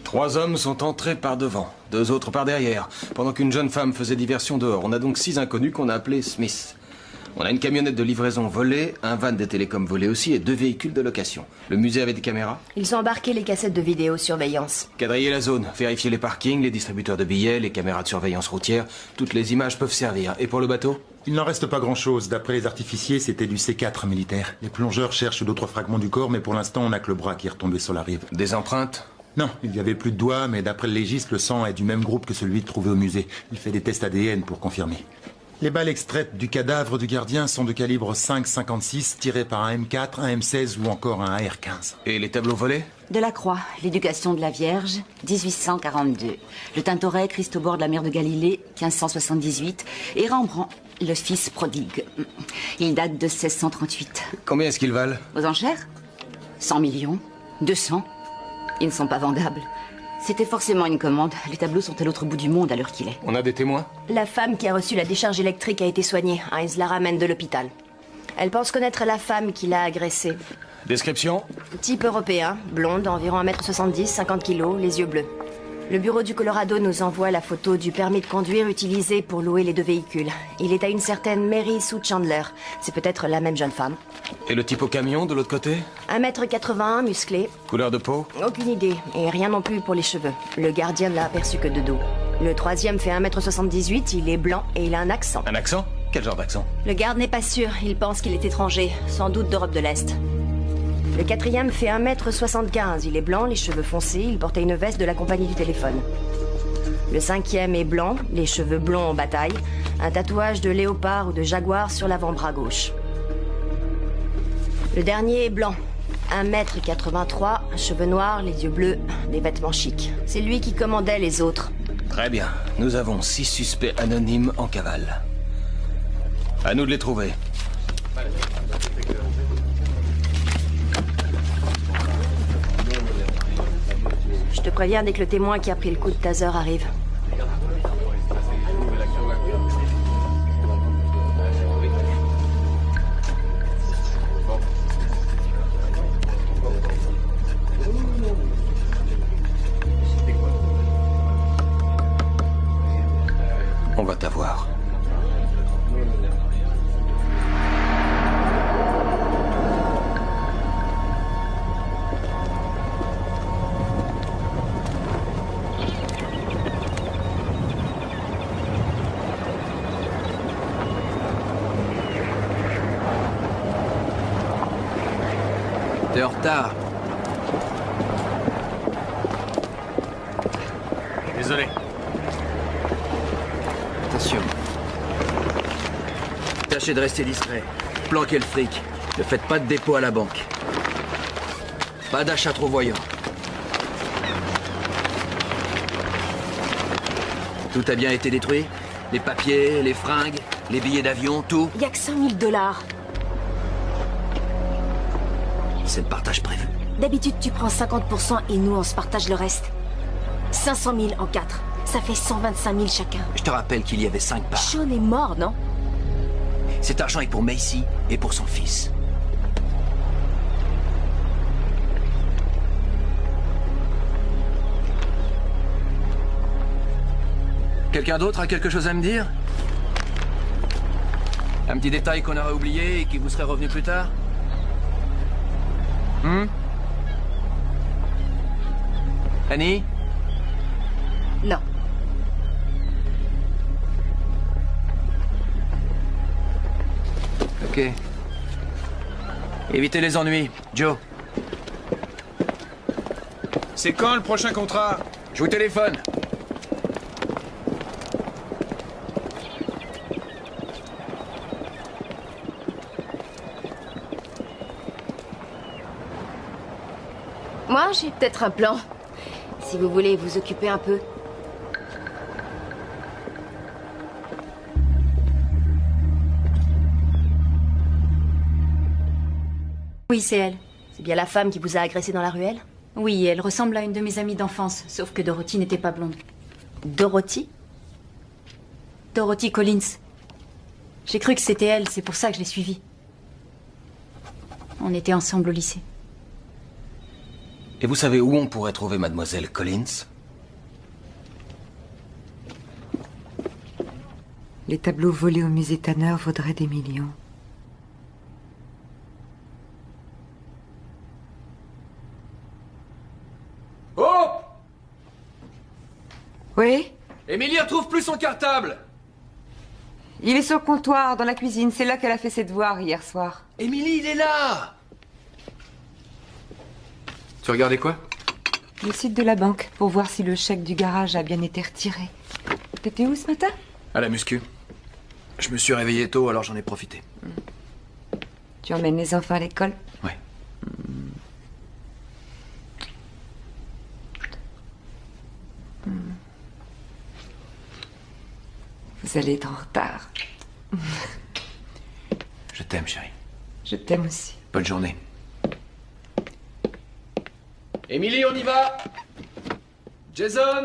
Trois hommes sont entrés par devant, 2 autres par derrière, pendant qu'une jeune femme faisait diversion dehors. On a donc 6 inconnus qu'on a appelés Smith. On a une camionnette de livraison volée, un van des télécoms volé aussi et 2 véhicules de location. Le musée avait des caméras? Ils ont embarqué les cassettes de vidéosurveillance. Quadriller la zone, vérifier les parkings, les distributeurs de billets, les caméras de surveillance routière. Toutes les images peuvent servir. Et pour le bateau? Il n'en reste pas grand-chose. D'après les artificiers, c'était du C4 militaire. Les plongeurs cherchent d'autres fragments du corps, mais pour l'instant, on n'a que le bras qui est retombé sur la rive. Des empreintes? Non, il n'y avait plus de doigts, mais d'après le légiste, le sang est du même groupe que celui trouvé au musée. Il fait des tests ADN pour confirmer. Les balles extraites du cadavre du gardien sont de calibre 5,56, tirées par un M4, un M16 ou encore un AR-15. Et les tableaux volés? Delacroix, l'éducation de la Vierge, 1842. Le Tintoret, Christ au bord de la mer de Galilée, 1578. Et Rembrandt, le fils prodigue. Il date de 1638. Combien est-ce qu'ils valent? Aux enchères? 100 millions? 200? Ils ne sont pas vendables. C'était forcément une commande. Les tableaux sont à l'autre bout du monde à l'heure qu'il est. On a des témoins? La femme qui a reçu la décharge électrique a été soignée. Heinz la ramène de l'hôpital. Elle pense connaître la femme qui l'a agressée. Description? Type européen, blonde, environ 1m70, 50 kg, les yeux bleus. Le bureau du Colorado nous envoie la photo du permis de conduire utilisé pour louer les 2 véhicules. Il est à une certaine Mary Sue Chandler. C'est peut-être la même jeune femme. Et le type au camion, de l'autre côté? 1m81, musclé. Couleur de peau? Aucune idée. Et rien non plus pour les cheveux. Le gardien ne l'a aperçu que de dos. Le troisième fait 1m78, il est blanc et il a un accent. Un accent? Quel genre d'accent? Le garde n'est pas sûr, il pense qu'il est étranger, sans doute d'Europe de l'Est. Le quatrième fait 1m75, il est blanc, les cheveux foncés, il portait une veste de la compagnie du téléphone. Le cinquième est blanc, les cheveux blonds en bataille, un tatouage de léopard ou de jaguar sur l'avant-bras gauche. Le dernier est blanc, 1m83, cheveux noirs, les yeux bleus, des vêtements chics. C'est lui qui commandait les autres. Très bien. Nous avons 6 suspects anonymes en cavale. À nous de les trouver. Je te préviens dès que le témoin qui a pris le coup de taser arrive. On va t'avoir. T'es en retard. Désolé. Attention. Tâchez de rester discret. Planquez le fric. Ne faites pas de dépôt à la banque. Pas d'achat trop voyant. Tout a bien été détruit? Les papiers, les fringues, les billets d'avion, tout? Y a que 100 000 $. C'est le partage prévu. D'habitude, tu prends 50% et nous, on se partage le reste. 500 000 en 4. Ça fait 125 000 chacun. Je te rappelle qu'il y avait 5 parts. Sean est mort, non? Cet argent est pour Macy et pour son fils. Quelqu'un d'autre a quelque chose à me dire? Un petit détail qu'on aurait oublié et qui vous serait revenu plus tard? Annie? Non. Ok. Évitez les ennuis. Joe. C'est quand le prochain contrat? Je vous téléphone. Moi, j'ai peut-être un plan. Si vous voulez vous occuper un peu. Oui, c'est elle. C'est bien la femme qui vous a agressé dans la ruelle? Oui, elle ressemble à une de mes amies d'enfance, sauf que Dorothy n'était pas blonde. Dorothy? Dorothy Collins. J'ai cru que c'était elle, c'est pour ça que je l'ai suivie. On était ensemble au lycée. Et vous savez où on pourrait trouver Mademoiselle Collins? Les tableaux volés au musée Tanner vaudraient des millions. Oh! Oui? Émilie retrouve plus son cartable! Il est sur le comptoir, dans la cuisine. C'est là qu'elle a fait ses devoirs hier soir. Émilie, il est là! Tu regardais quoi? Le site de la banque, pour voir si le chèque du garage a bien été retiré. T'étais où ce matin? À la muscu. Je me suis réveillé tôt, alors j'en ai profité. Tu emmènes les enfants à l'école? Ouais. Vous allez être en retard. Je t'aime, chérie. Je t'aime aussi. Bonne journée. Émilie, on y va! Jason!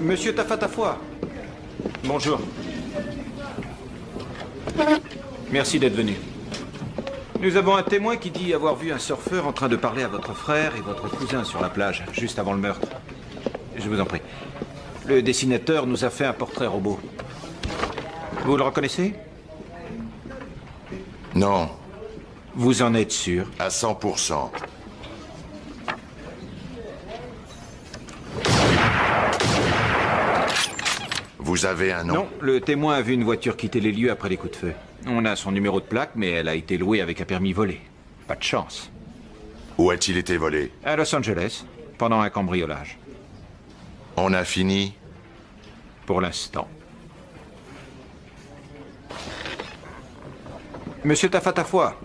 Monsieur Tafatafoi. Bonjour. Merci d'être venu. Nous avons un témoin qui dit avoir vu un surfeur en train de parler à votre frère et votre cousin sur la plage, juste avant le meurtre. Je vous en prie. Le dessinateur nous a fait un portrait robot. Vous le reconnaissez? Non. Vous en êtes sûr? À 100%. Vous avez un nom? Non, le témoin a vu une voiture quitter les lieux après les coups de feu. On a son numéro de plaque, mais elle a été louée avec un permis volé. Pas de chance. Où a-t-il été volé? À Los Angeles, pendant un cambriolage. On a fini? Pour l'instant. Monsieur Tafatafoi,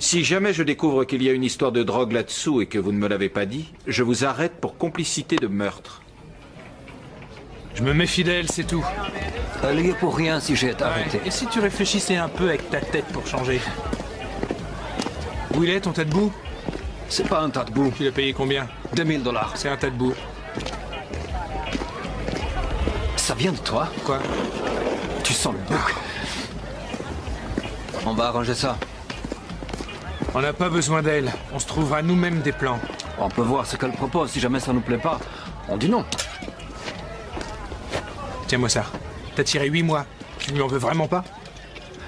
si jamais je découvre qu'il y a une histoire de drogue là-dessous et que vous ne me l'avez pas dit, je vous arrête pour complicité de meurtre. Je me méfie d'elle, c'est tout. Elle y est pour rien si j'ai été arrêté. Et si tu réfléchissais un peu avec ta tête pour changer? Où il est, ton tas de boue? C'est pas un tas de boue. Tu l'as payé combien? 2000 $. C'est un tas de boue. Ça vient de toi? Quoi? Tu sens le bouc. On va arranger ça. On n'a pas besoin d'elle. On se trouvera nous-mêmes des plans. On peut voir ce qu'elle propose. Si jamais ça nous plaît pas, on dit non. Tiens-moi ça. T'as tiré 8 mois. Tu lui en veux vraiment pas?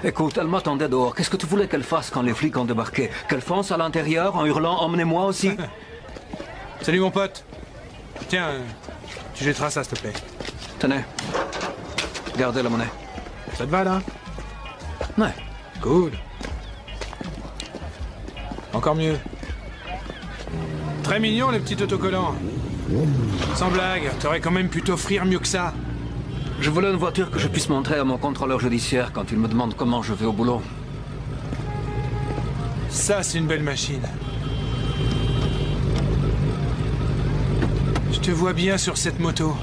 Écoute, elle m'attendait dehors. Qu'est-ce que tu voulais qu'elle fasse quand les flics ont débarqué? Qu'elle fonce à l'intérieur en hurlant « Emmenez-moi aussi » Salut mon pote. Tiens, tu jetteras ça s'il te plaît. Tenez. Gardez la monnaie. Ça te va là? Ouais. Cool. Encore mieux. Très mignon les petits autocollants. Sans blague, t'aurais quand même pu t'offrir mieux que ça. Je voulais une voiture que je puisse montrer à mon contrôleur judiciaire quand il me demande comment je vais au boulot. Ça, c'est une belle machine. Je te vois bien sur cette moto.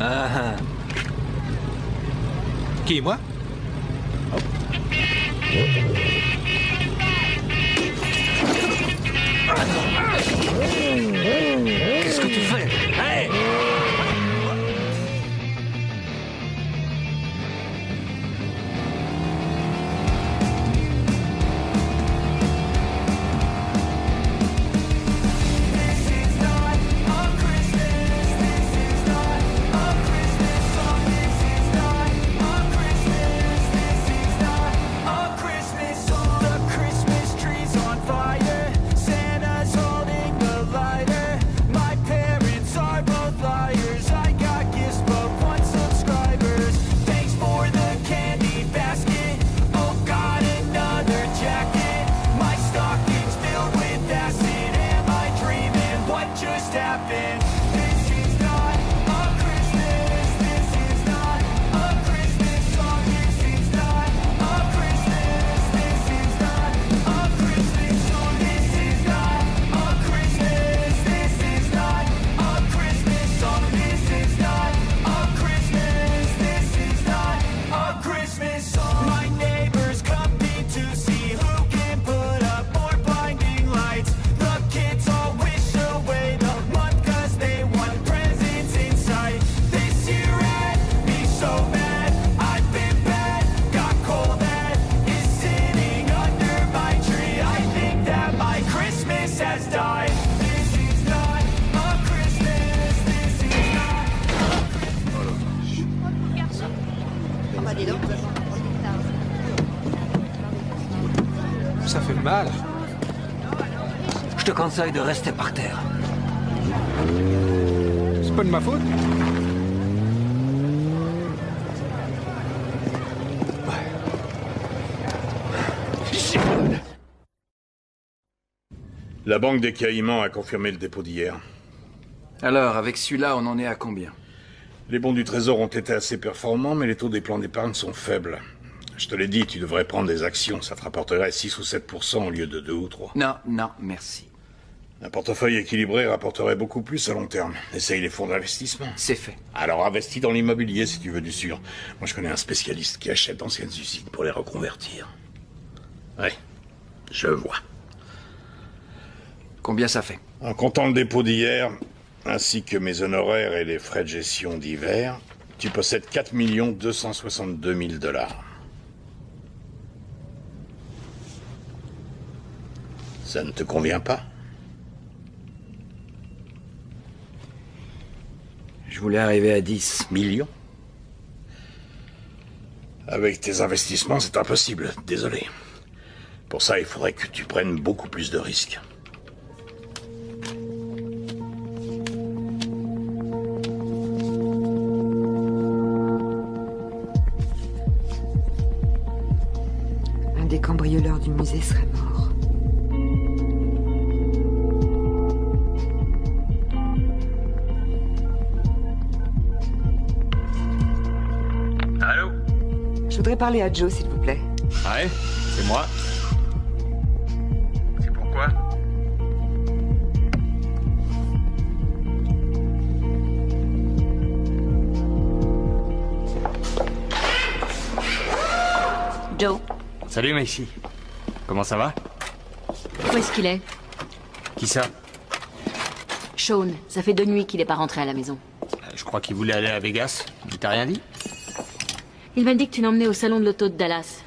Ah ah. Qui, moi? Qu'est-ce que tu fais? Hey! Ça fait mal. Je te conseille de rester par terre. C'est pas de ma faute. La Banque des Caïmans a confirmé le dépôt d'hier. Alors, avec celui-là, on en est à combien? Les bons du Trésor ont été assez performants, mais les taux des plans d'épargne sont faibles. Je te l'ai dit, tu devrais prendre des actions. Ça te rapporterait 6 ou 7% au lieu de 2 ou 3. Non, non, merci. Un portefeuille équilibré rapporterait beaucoup plus à long terme. Essaye les fonds d'investissement. C'est fait. Alors investis dans l'immobilier si tu veux du sûr. Moi je connais un spécialiste qui achète d'anciennes usines pour les reconvertir. Ouais, je vois. Combien ça fait? En comptant le dépôt d'hier, ainsi que mes honoraires et les frais de gestion divers, tu possèdes 4 262 000 dollars. Ça ne te convient pas? Je voulais arriver à 10 millions. Avec tes investissements, c'est impossible. Désolé. Pour ça, il faudrait que tu prennes beaucoup plus de risques. Un des cambrioleurs du musée serait mort. Allô? Je voudrais parler à Joe, s'il vous plaît. Ouais, c'est moi. C'est pourquoi? Joe, Salut Macy. Comment ça va? où est-ce qu'il est? Qui ça? Sean, ça fait 2 nuits qu'il n'est pas rentré à la maison. Je crois qu'il voulait aller à Vegas. Il t'a rien dit? Il m'a dit que tu l'emmenais au salon de l'auto de Dallas.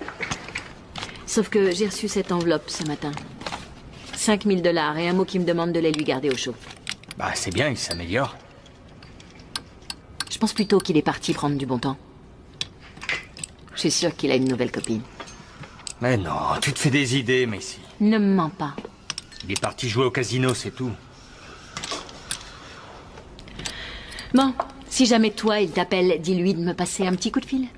Sauf que j'ai reçu cette enveloppe ce matin. 5 000 $ et un mot qui me demande de les lui garder au chaud. Bah c'est bien, il s'améliore. Je pense plutôt qu'il est parti prendre du bon temps. Je suis sûre qu'il a une nouvelle copine. Mais non, tu te fais des idées, Macy. Ne me mens pas. Il est parti jouer au casino, c'est tout. Bon, si jamais toi, il t'appelle, dis-lui de me passer un petit coup de fil.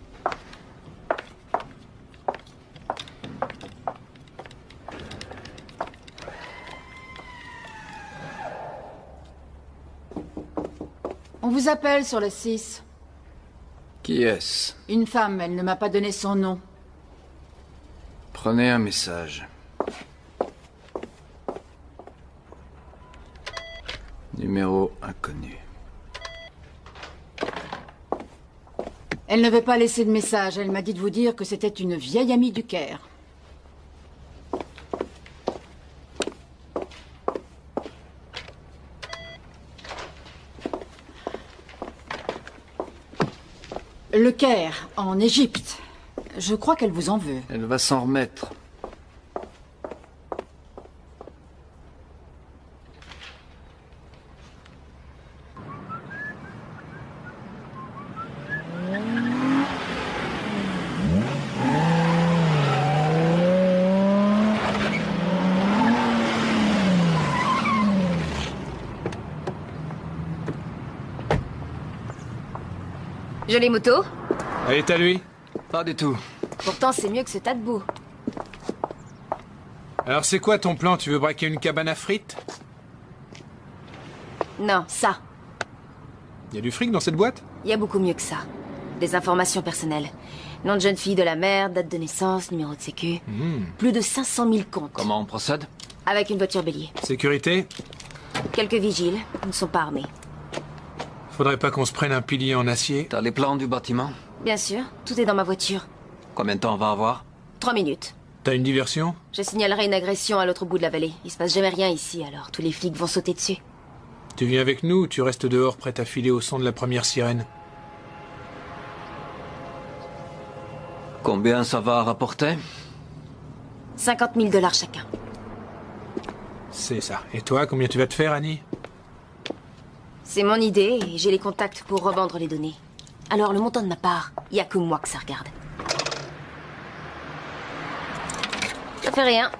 On vous appelle sur le 6. Qui est-ce? Une femme, elle ne m'a pas donné son nom. Prenez un message. Numéro inconnu. Elle ne veut pas laisser de message. Elle m'a dit de vous dire que c'était une vieille amie du Caire. Le Caire, en Égypte. Je crois qu'elle vous en veut. Elle va s'en remettre. Jolie moto. Elle est à lui? Pas du tout. Pourtant, c'est mieux que ce tas de boue. Alors c'est quoi ton plan? Tu veux braquer une cabane à frites? Non, ça. Y a du fric dans cette boîte? Il y a beaucoup mieux que ça. Des informations personnelles. Nom de jeune fille de la mère, date de naissance, numéro de sécu. Plus de 500 000 comptes. Comment on procède? Avec une voiture bélier. Sécurité? Quelques vigiles. Ils ne sont pas armés. Faudrait pas qu'on se prenne un pilier en acier? T'as les plans du bâtiment? Bien sûr. Tout est dans ma voiture. Combien de temps on va avoir? 3 minutes. T'as une diversion? Je signalerai une agression à l'autre bout de la vallée. Il se passe jamais rien ici, alors tous les flics vont sauter dessus. Tu viens avec nous ou tu restes dehors prête à filer au son de la première sirène? Combien ça va rapporter? 50 000 $ chacun. C'est ça. Et toi, combien tu vas te faire, Annie? C'est mon idée et j'ai les contacts pour revendre les données. Alors le montant de ma part, il n'y a que moi que ça regarde. Ça fait rien.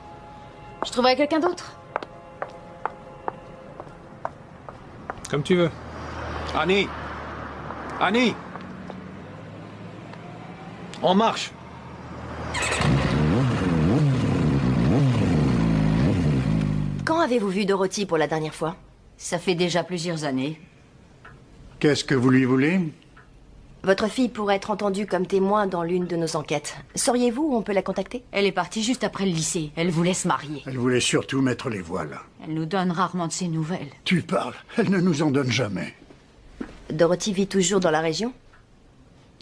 Je trouverai quelqu'un d'autre. Comme tu veux. Annie! Annie! On marche! Quand avez-vous vu Dorothy pour la dernière fois? Ça fait déjà plusieurs années. Qu'est-ce que vous lui voulez? Votre fille pourrait être entendue comme témoin dans l'une de nos enquêtes. Sauriez-vous où on peut la contacter? Elle est partie juste après le lycée. Elle voulait se marier. Elle voulait surtout mettre les voiles. Elle nous donne rarement de ses nouvelles. Tu parles, elle ne nous en donne jamais. Dorothy vit toujours dans la région?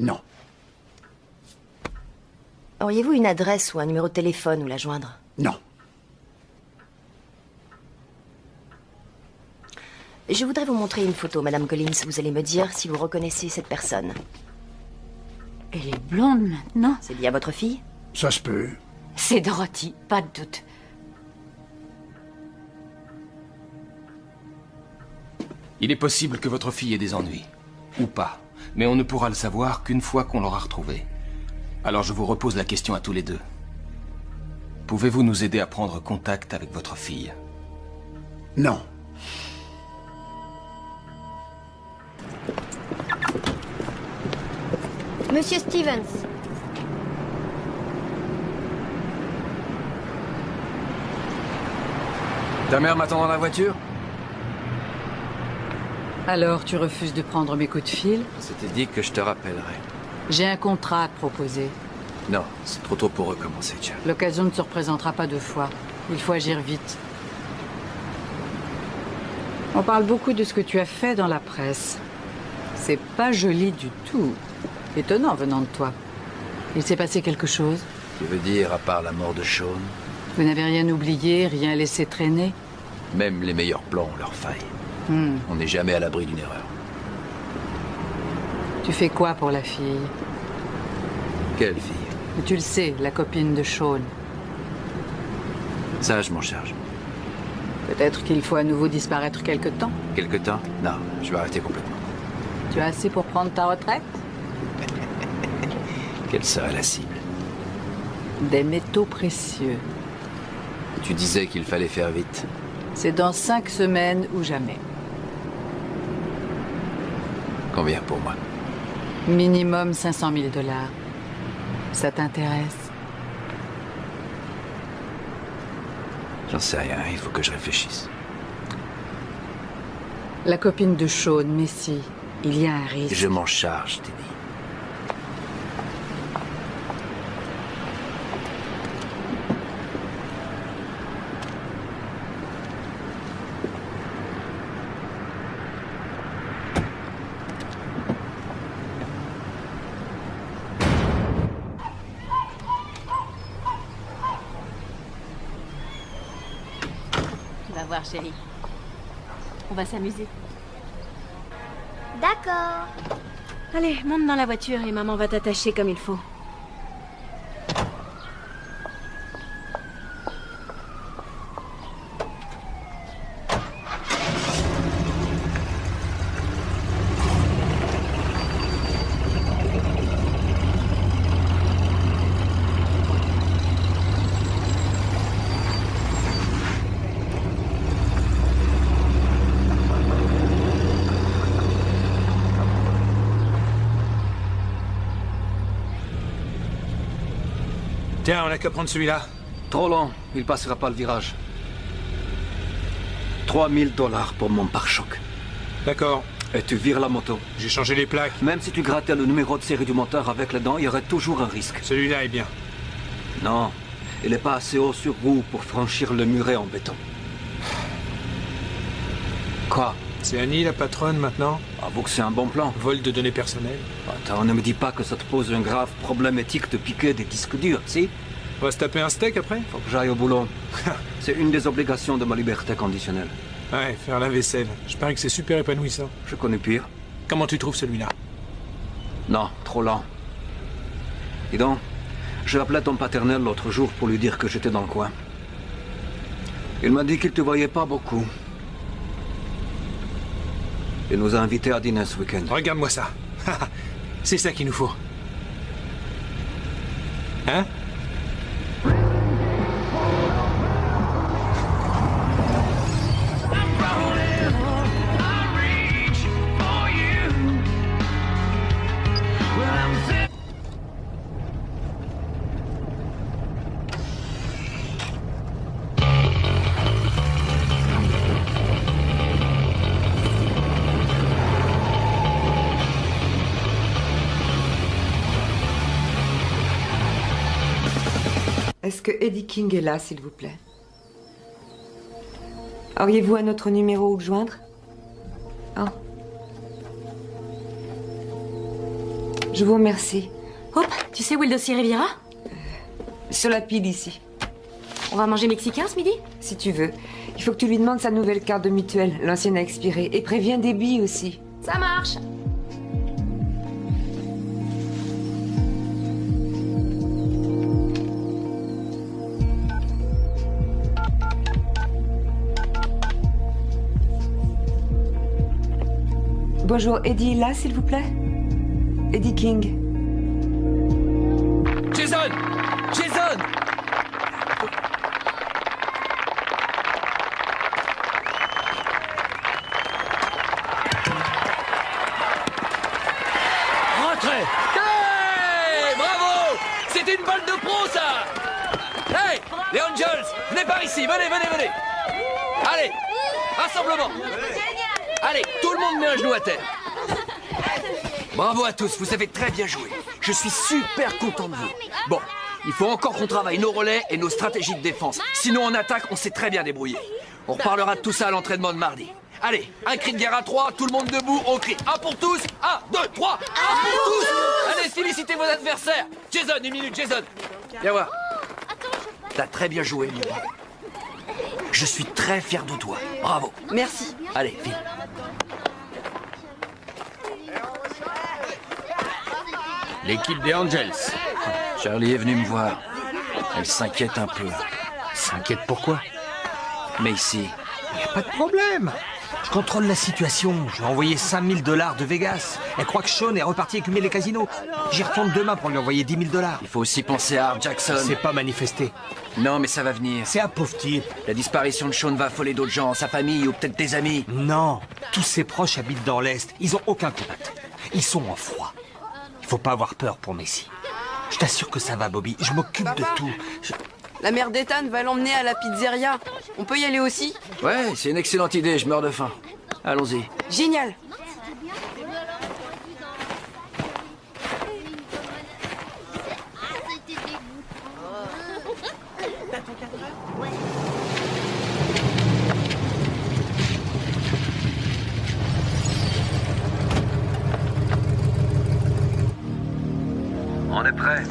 Non. Auriez-vous une adresse ou un numéro de téléphone où la joindre? Non. Je voudrais vous montrer une photo, Madame Collins. Vous allez me dire si vous reconnaissez cette personne. Elle est blonde maintenant. C'est bien votre fille? Ça se peut. C'est Dorothy, pas de doute. Il est possible que votre fille ait des ennuis. Ou pas. Mais on ne pourra le savoir qu'une fois qu'on l'aura retrouvée. Alors je vous repose la question à tous les deux. Pouvez-vous nous aider à prendre contact avec votre fille? Non. Monsieur Stevens. Ta mère m'attend dans la voiture? Alors, tu refuses de prendre mes coups de fil? C'était dit que je te rappellerai. J'ai un contrat à te proposer. Non, c'est trop tôt pour recommencer, Jack. L'occasion ne se représentera pas deux fois. Il faut agir vite. On parle beaucoup de ce que tu as fait dans la presse. C'est pas joli du tout. Étonnant venant de toi. Il s'est passé quelque chose? Tu veux dire, à part la mort de Sean? Vous n'avez rien oublié, rien laissé traîner? Même les meilleurs plans ont leurs failles. On n'est jamais à l'abri d'une erreur. Tu fais quoi pour la fille? Quelle fille? Tu le sais, la copine de Sean. Ça, je m'en charge. Peut-être qu'il faut à nouveau disparaître quelque temps. Quelque temps? Non, je vais arrêter complètement. Tu as assez pour prendre ta retraite? Quelle serait la cible? Des métaux précieux. Tu disais qu'il fallait faire vite. C'est dans 5 semaines ou jamais. Combien pour moi? Minimum 500 000 $. Ça t'intéresse? J'en sais rien, il faut que je réfléchisse. La copine de Sean, Messi, il y a un risque. Je m'en charge, Teddy. Tu vas voir, chérie. On va s'amuser. D'accord. Allez, monte dans la voiture et maman va t'attacher comme il faut. Tiens, on n'a qu'à prendre celui-là. Trop long, il passera pas le virage. 3 000 $ pour mon pare-choc. D'accord. Et tu vires la moto. J'ai changé les plaques. Même si tu grattais le numéro de série du moteur avec les dents, il y aurait toujours un risque. Celui-là est bien. Non, il n'est pas assez haut sur vous pour franchir le muret en béton. Quoi? C'est Annie, la patronne, maintenant? Avoue que c'est un bon plan. Vol de données personnelles. Attends, ne me dis pas que ça te pose un grave problème éthique de piquer des disques durs, si? On va se taper un steak après? Faut que j'aille au boulot. C'est une des obligations de ma liberté conditionnelle. Ouais, faire la vaisselle. Je parie que c'est super épanouissant. Je connais pire. Comment tu trouves celui-là? Non, trop lent. Dis donc, j'ai appelé ton paternel l'autre jour pour lui dire que j'étais dans le coin. Il m'a dit qu'il te voyait pas beaucoup. Il nous a invités à dîner ce week-end. Regarde-moi ça. C'est ça qu'il nous faut. Hein? Est-ce que Eddie King est là, s'il vous plaît? Auriez-vous un autre numéro où le joindre? Oh. Je vous remercie. Hop, tu sais où est le dossier Riviera? Sur la pile ici. On va manger mexicain ce midi? Si tu veux. Il faut que tu lui demandes sa nouvelle carte de mutuelle. L'ancienne a expiré. Et préviens Debbie aussi. Ça marche. Bonjour, Eddie là, s'il vous plaît? Eddie King. Jason! Jason! Rentrez! Hey! Bravo! C'était une balle de pro, ça! Hey! Les Angels! Venez par ici! Venez! Allez! Rassemblement! Allez, tout le monde met un genou à terre. Bravo à tous, vous avez très bien joué. Je suis super content de vous. Bon, il faut encore qu'on travaille nos relais et nos stratégies de défense. Sinon, en attaque, on s'est très bien débrouillé. On reparlera de tout ça à l'entraînement de mardi. Allez, un cri de guerre à 3, tout le monde debout, on crie 1 pour tous, 1, 2, 3, 1 pour tous. Allez, félicitez vos adversaires. Jason, une minute, Jason. Viens voir. T'as très bien joué, mon bravo. Je suis très fier de toi. Bravo. Merci. Allez, file. L'équipe des Angels. Charlie est venue me voir. Elle s'inquiète un peu. S'inquiète pourquoi? Mais ici, Y a pas de problème. Je contrôle la situation. Je lui ai envoyé $5 000 de Vegas. Elle croit que Sean est reparti écumer les casinos. J'y retourne demain pour lui envoyer $10 000. il faut aussi penser à Art Jackson. C'est pas manifesté. Non, mais ça va venir. C'est un pauvre type. La disparition de Sean va affoler d'autres gens, sa famille ou peut-être des amis. Non, tous ses proches habitent dans l'Est. Ils ont aucun contact. Ils sont en froid. Il faut pas avoir peur pour Messi. Je t'assure que ça va, Bobby. Je m'occupe de tout. La mère d'Ethan va l'emmener à la pizzeria. On peut y aller aussi? Ouais, c'est une excellente idée, je meurs de faim. Allons-y. Génial. On est prêt.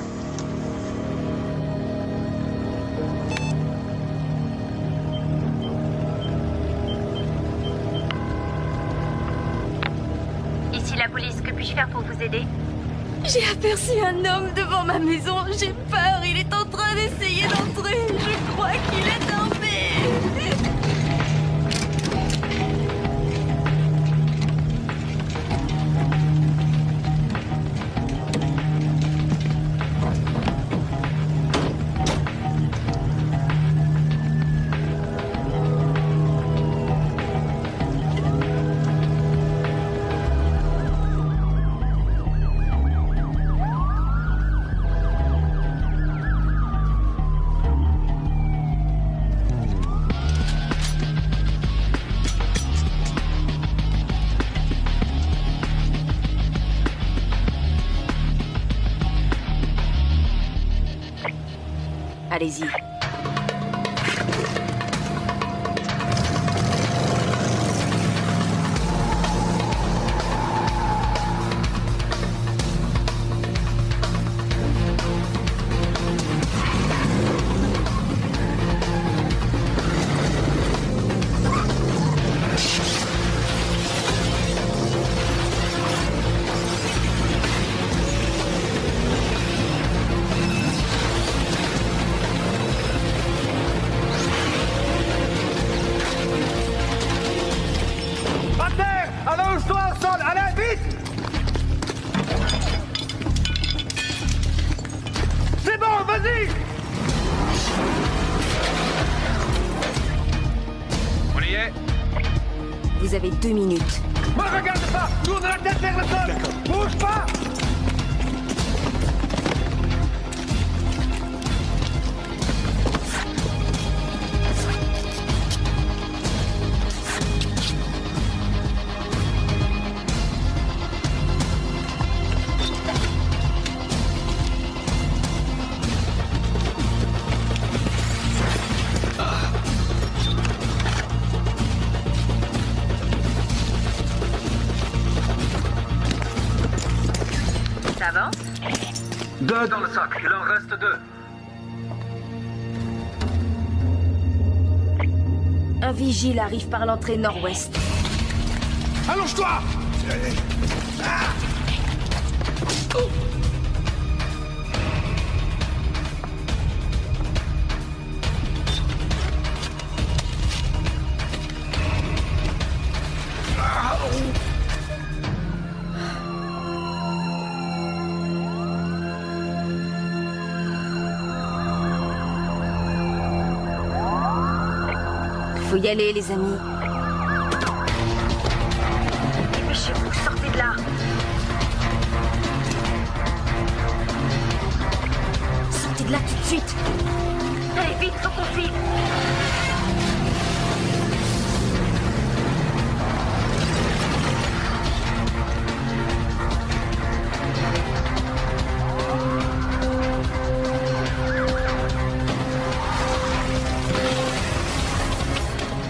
Ici la police, que puis-je faire pour vous aider? J'ai aperçu un homme devant ma maison. J'ai peur. Il est en train d'essayer d'entrer. Je crois qu'il est tombé. Allez-y. Allonge-toi, au sol. Allez, vite. C'est bon, vas-y. On y est. Vous avez 2 minutes. Me regarde pas. Tourne la tête vers le sol. Bouge pas. Ça avance? 2 dans le sac, il en reste 2. Un vigile arrive par l'entrée nord-ouest. Allonge-toi! Faut y aller, les amis. Dépêchez-vous, sortez de là. Sortez de là tout de suite. Allez, vite, faut qu'on file.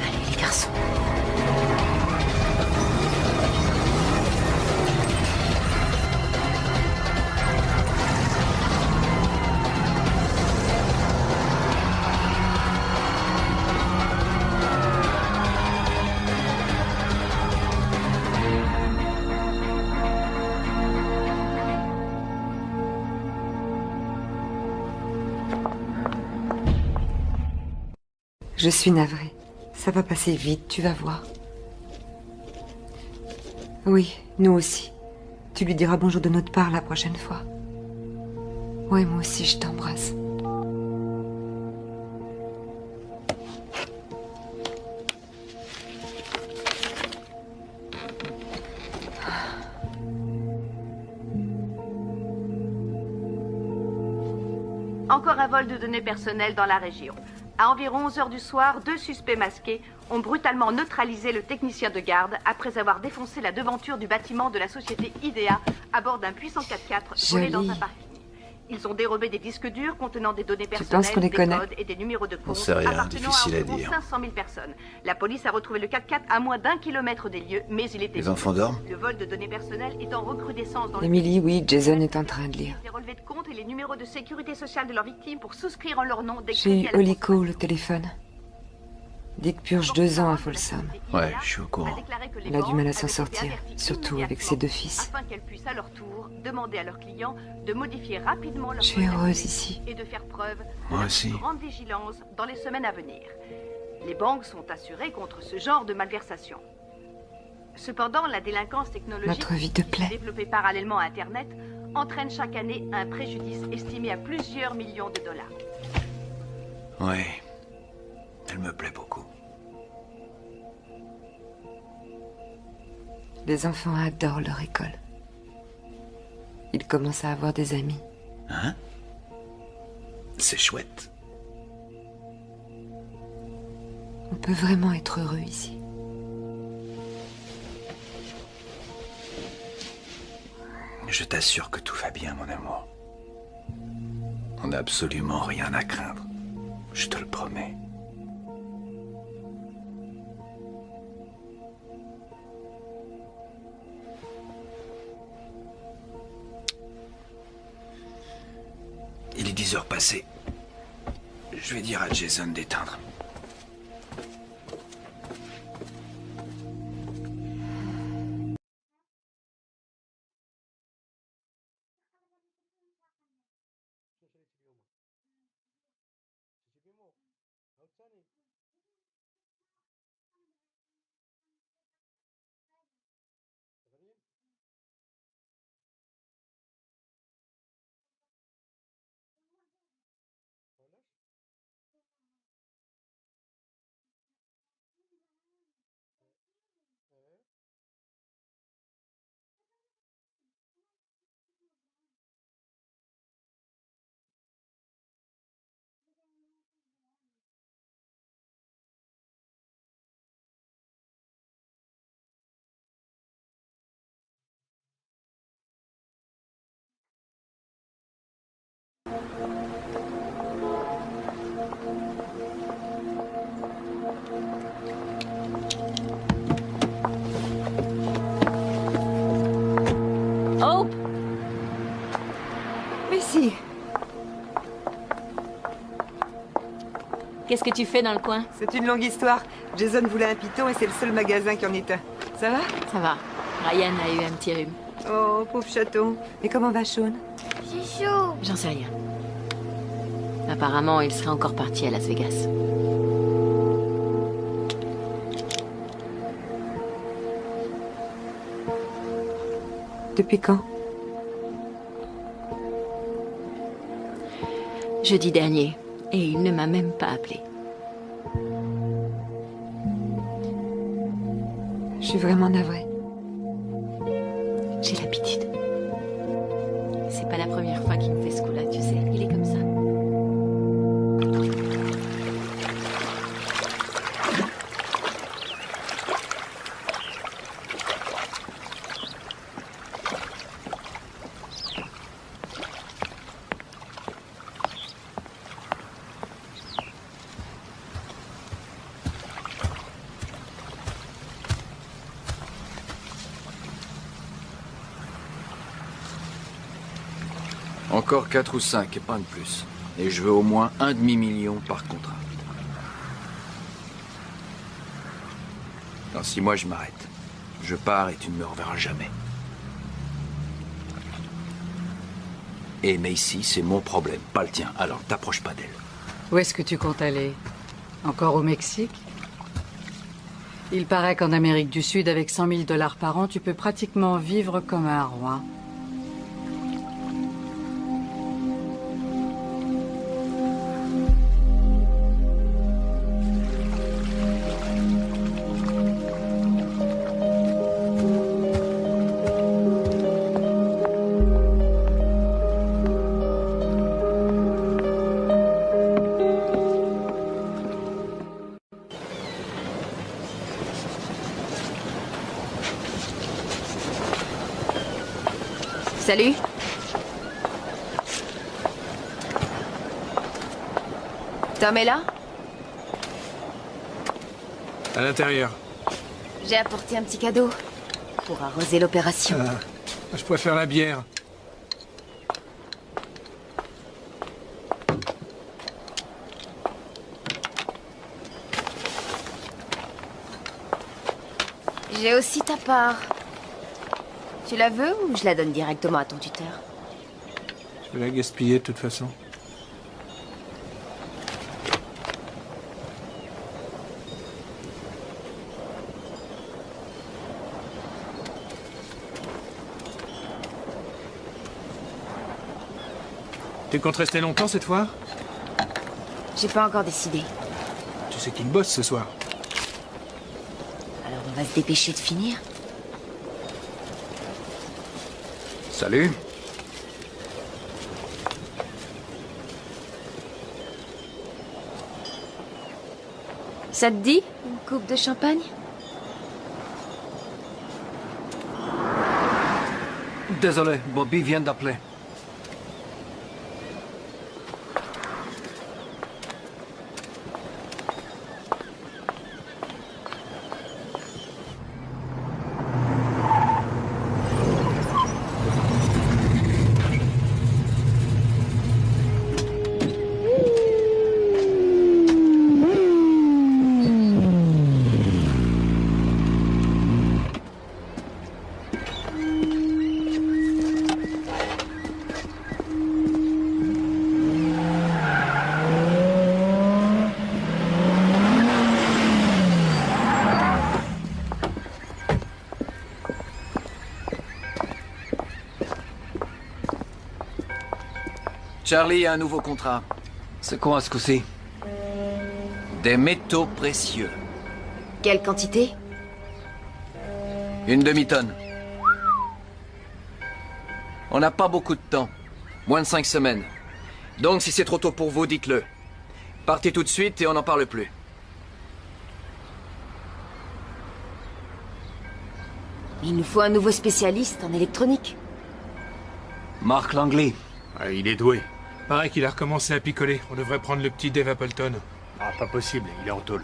Allez, les garçons. Je suis navrée. Ça va passer vite, tu vas voir. Oui, nous aussi. Tu lui diras bonjour de notre part la prochaine fois. Oui, moi aussi, je t'embrasse. Encore un vol de données personnelles dans la région. À environ 11 h du soir, 2 suspects masqués ont brutalement neutralisé le technicien de garde après avoir défoncé la devanture du bâtiment de la société IDEA à bord d'un puissant 4x4 volé dans un parking. Ils ont dérobé des disques durs contenant des données personnelles, qu'on les des connaît? codes et des numéros de compte sait rien, appartenant difficile à environ dire. 500 000 personnes. La police a retrouvé le 4x4 à moins d'1 kilomètre des lieux, mais il était... Les enfants dorment? Le vol de données personnelles est en recrudescence dans le Emily, oui, Jason est en train de lire. les relevés de compte et les numéros de sécurité sociale de leurs victimes pour souscrire en leur nom des J'ai crédits eu à la Holly Cole au téléphone. Dick purge 2 ans à Folsom. Ouais, je suis au courant. Elle a du mal à s'en sortir, surtout avec ses 2 fils. afin qu'elles puissent à leur tour demander à leurs clients de modifier rapidement leur Je suis heureuse ici. et de faire preuve Moi de la aussi. plus grande vigilance dans les semaines à venir. Les banques sont assurées contre ce genre de malversation. Cependant, la délinquance technologique, Notre vie te plaît. développée parallèlement à Internet, entraîne chaque année un préjudice estimé à plusieurs millions de dollars. Ouais. Elle me plaît beaucoup. Les enfants adorent leur école. Ils commencent à avoir des amis. Hein? C'est chouette. On peut vraiment être heureux ici. Je t'assure que tout va bien, mon amour. On n'a absolument rien à craindre. Je te le promets. Il est 10 heures passées. Je vais dire à Jason d'éteindre. Hope! Mais si. Qu'est-ce que tu fais dans le coin? C'est une longue histoire. Jason voulait un python et c'est le seul magasin qui en est un. Ça va? Ça va. Ryan a eu un petit rhume. Oh, pauvre chaton. Mais comment va Sean? J'ai chaud. J'en sais rien. Apparemment, il serait encore parti à Las Vegas. Depuis quand? Jeudi dernier. Et il ne m'a même pas appelé. Je suis vraiment navrée. J'ai l'habitude. C'est pas la première fois qu'il me fait ce coup-là, tu sais. Il est comme ça. Encore 4 ou 5 et pas de plus. Et je veux au moins un demi-million par contrat. Dans 6 mois, je m'arrête. Je pars et tu ne me reverras jamais. Et Macy, c'est mon problème, pas le tien. Alors, t'approches pas d'elle. Où est-ce que tu comptes aller? Encore au Mexique? Il paraît qu'en Amérique du Sud, avec 100 000 $ par an, tu peux pratiquement vivre comme un roi. Salut. Tom est là? À l'intérieur. J'ai apporté un petit cadeau pour arroser l'opération. Je préfère la bière. J'ai aussi ta part. Tu la veux ou je la donne directement à ton tuteur? Je vais la gaspiller de toute façon. Tu comptes rester longtemps cette fois? J'ai pas encore décidé. Tu sais qu'il bosse ce soir. Alors on va se dépêcher de finir. Salut. Ça te dit, une coupe de champagne? Désolé, Bobby vient d'appeler. Charlie a un nouveau contrat. C'est quoi ce coup-ci? Des métaux précieux. Quelle quantité? Une demi-tonne. On n'a pas beaucoup de temps. Moins de 5 semaines. Donc si c'est trop tôt pour vous, dites-le. Partez tout de suite et on n'en parle plus. Il nous faut un nouveau spécialiste en électronique. Marc Langley. Ah, il est doué. Pareil qu'il a recommencé à picoler. On devrait prendre le petit Dave Appleton. Ah, pas possible, il est en tôle.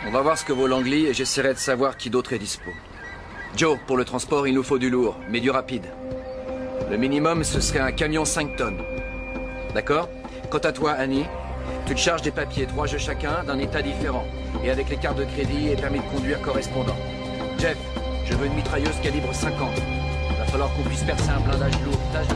On va voir ce que vaut Langley et j'essaierai de savoir qui d'autre est dispo. Joe, pour le transport, il nous faut du lourd, mais du rapide. Le minimum, ce serait un camion 5 tonnes. D'accord? Quant à toi, Annie, tu te charges des papiers, 3 jeux chacun, d'un état différent. Et avec les cartes de crédit et permis de conduire correspondants. Jeff, je veux une mitrailleuse calibre 50. Va falloir qu'on puisse percer un blindage lourd. Tâche de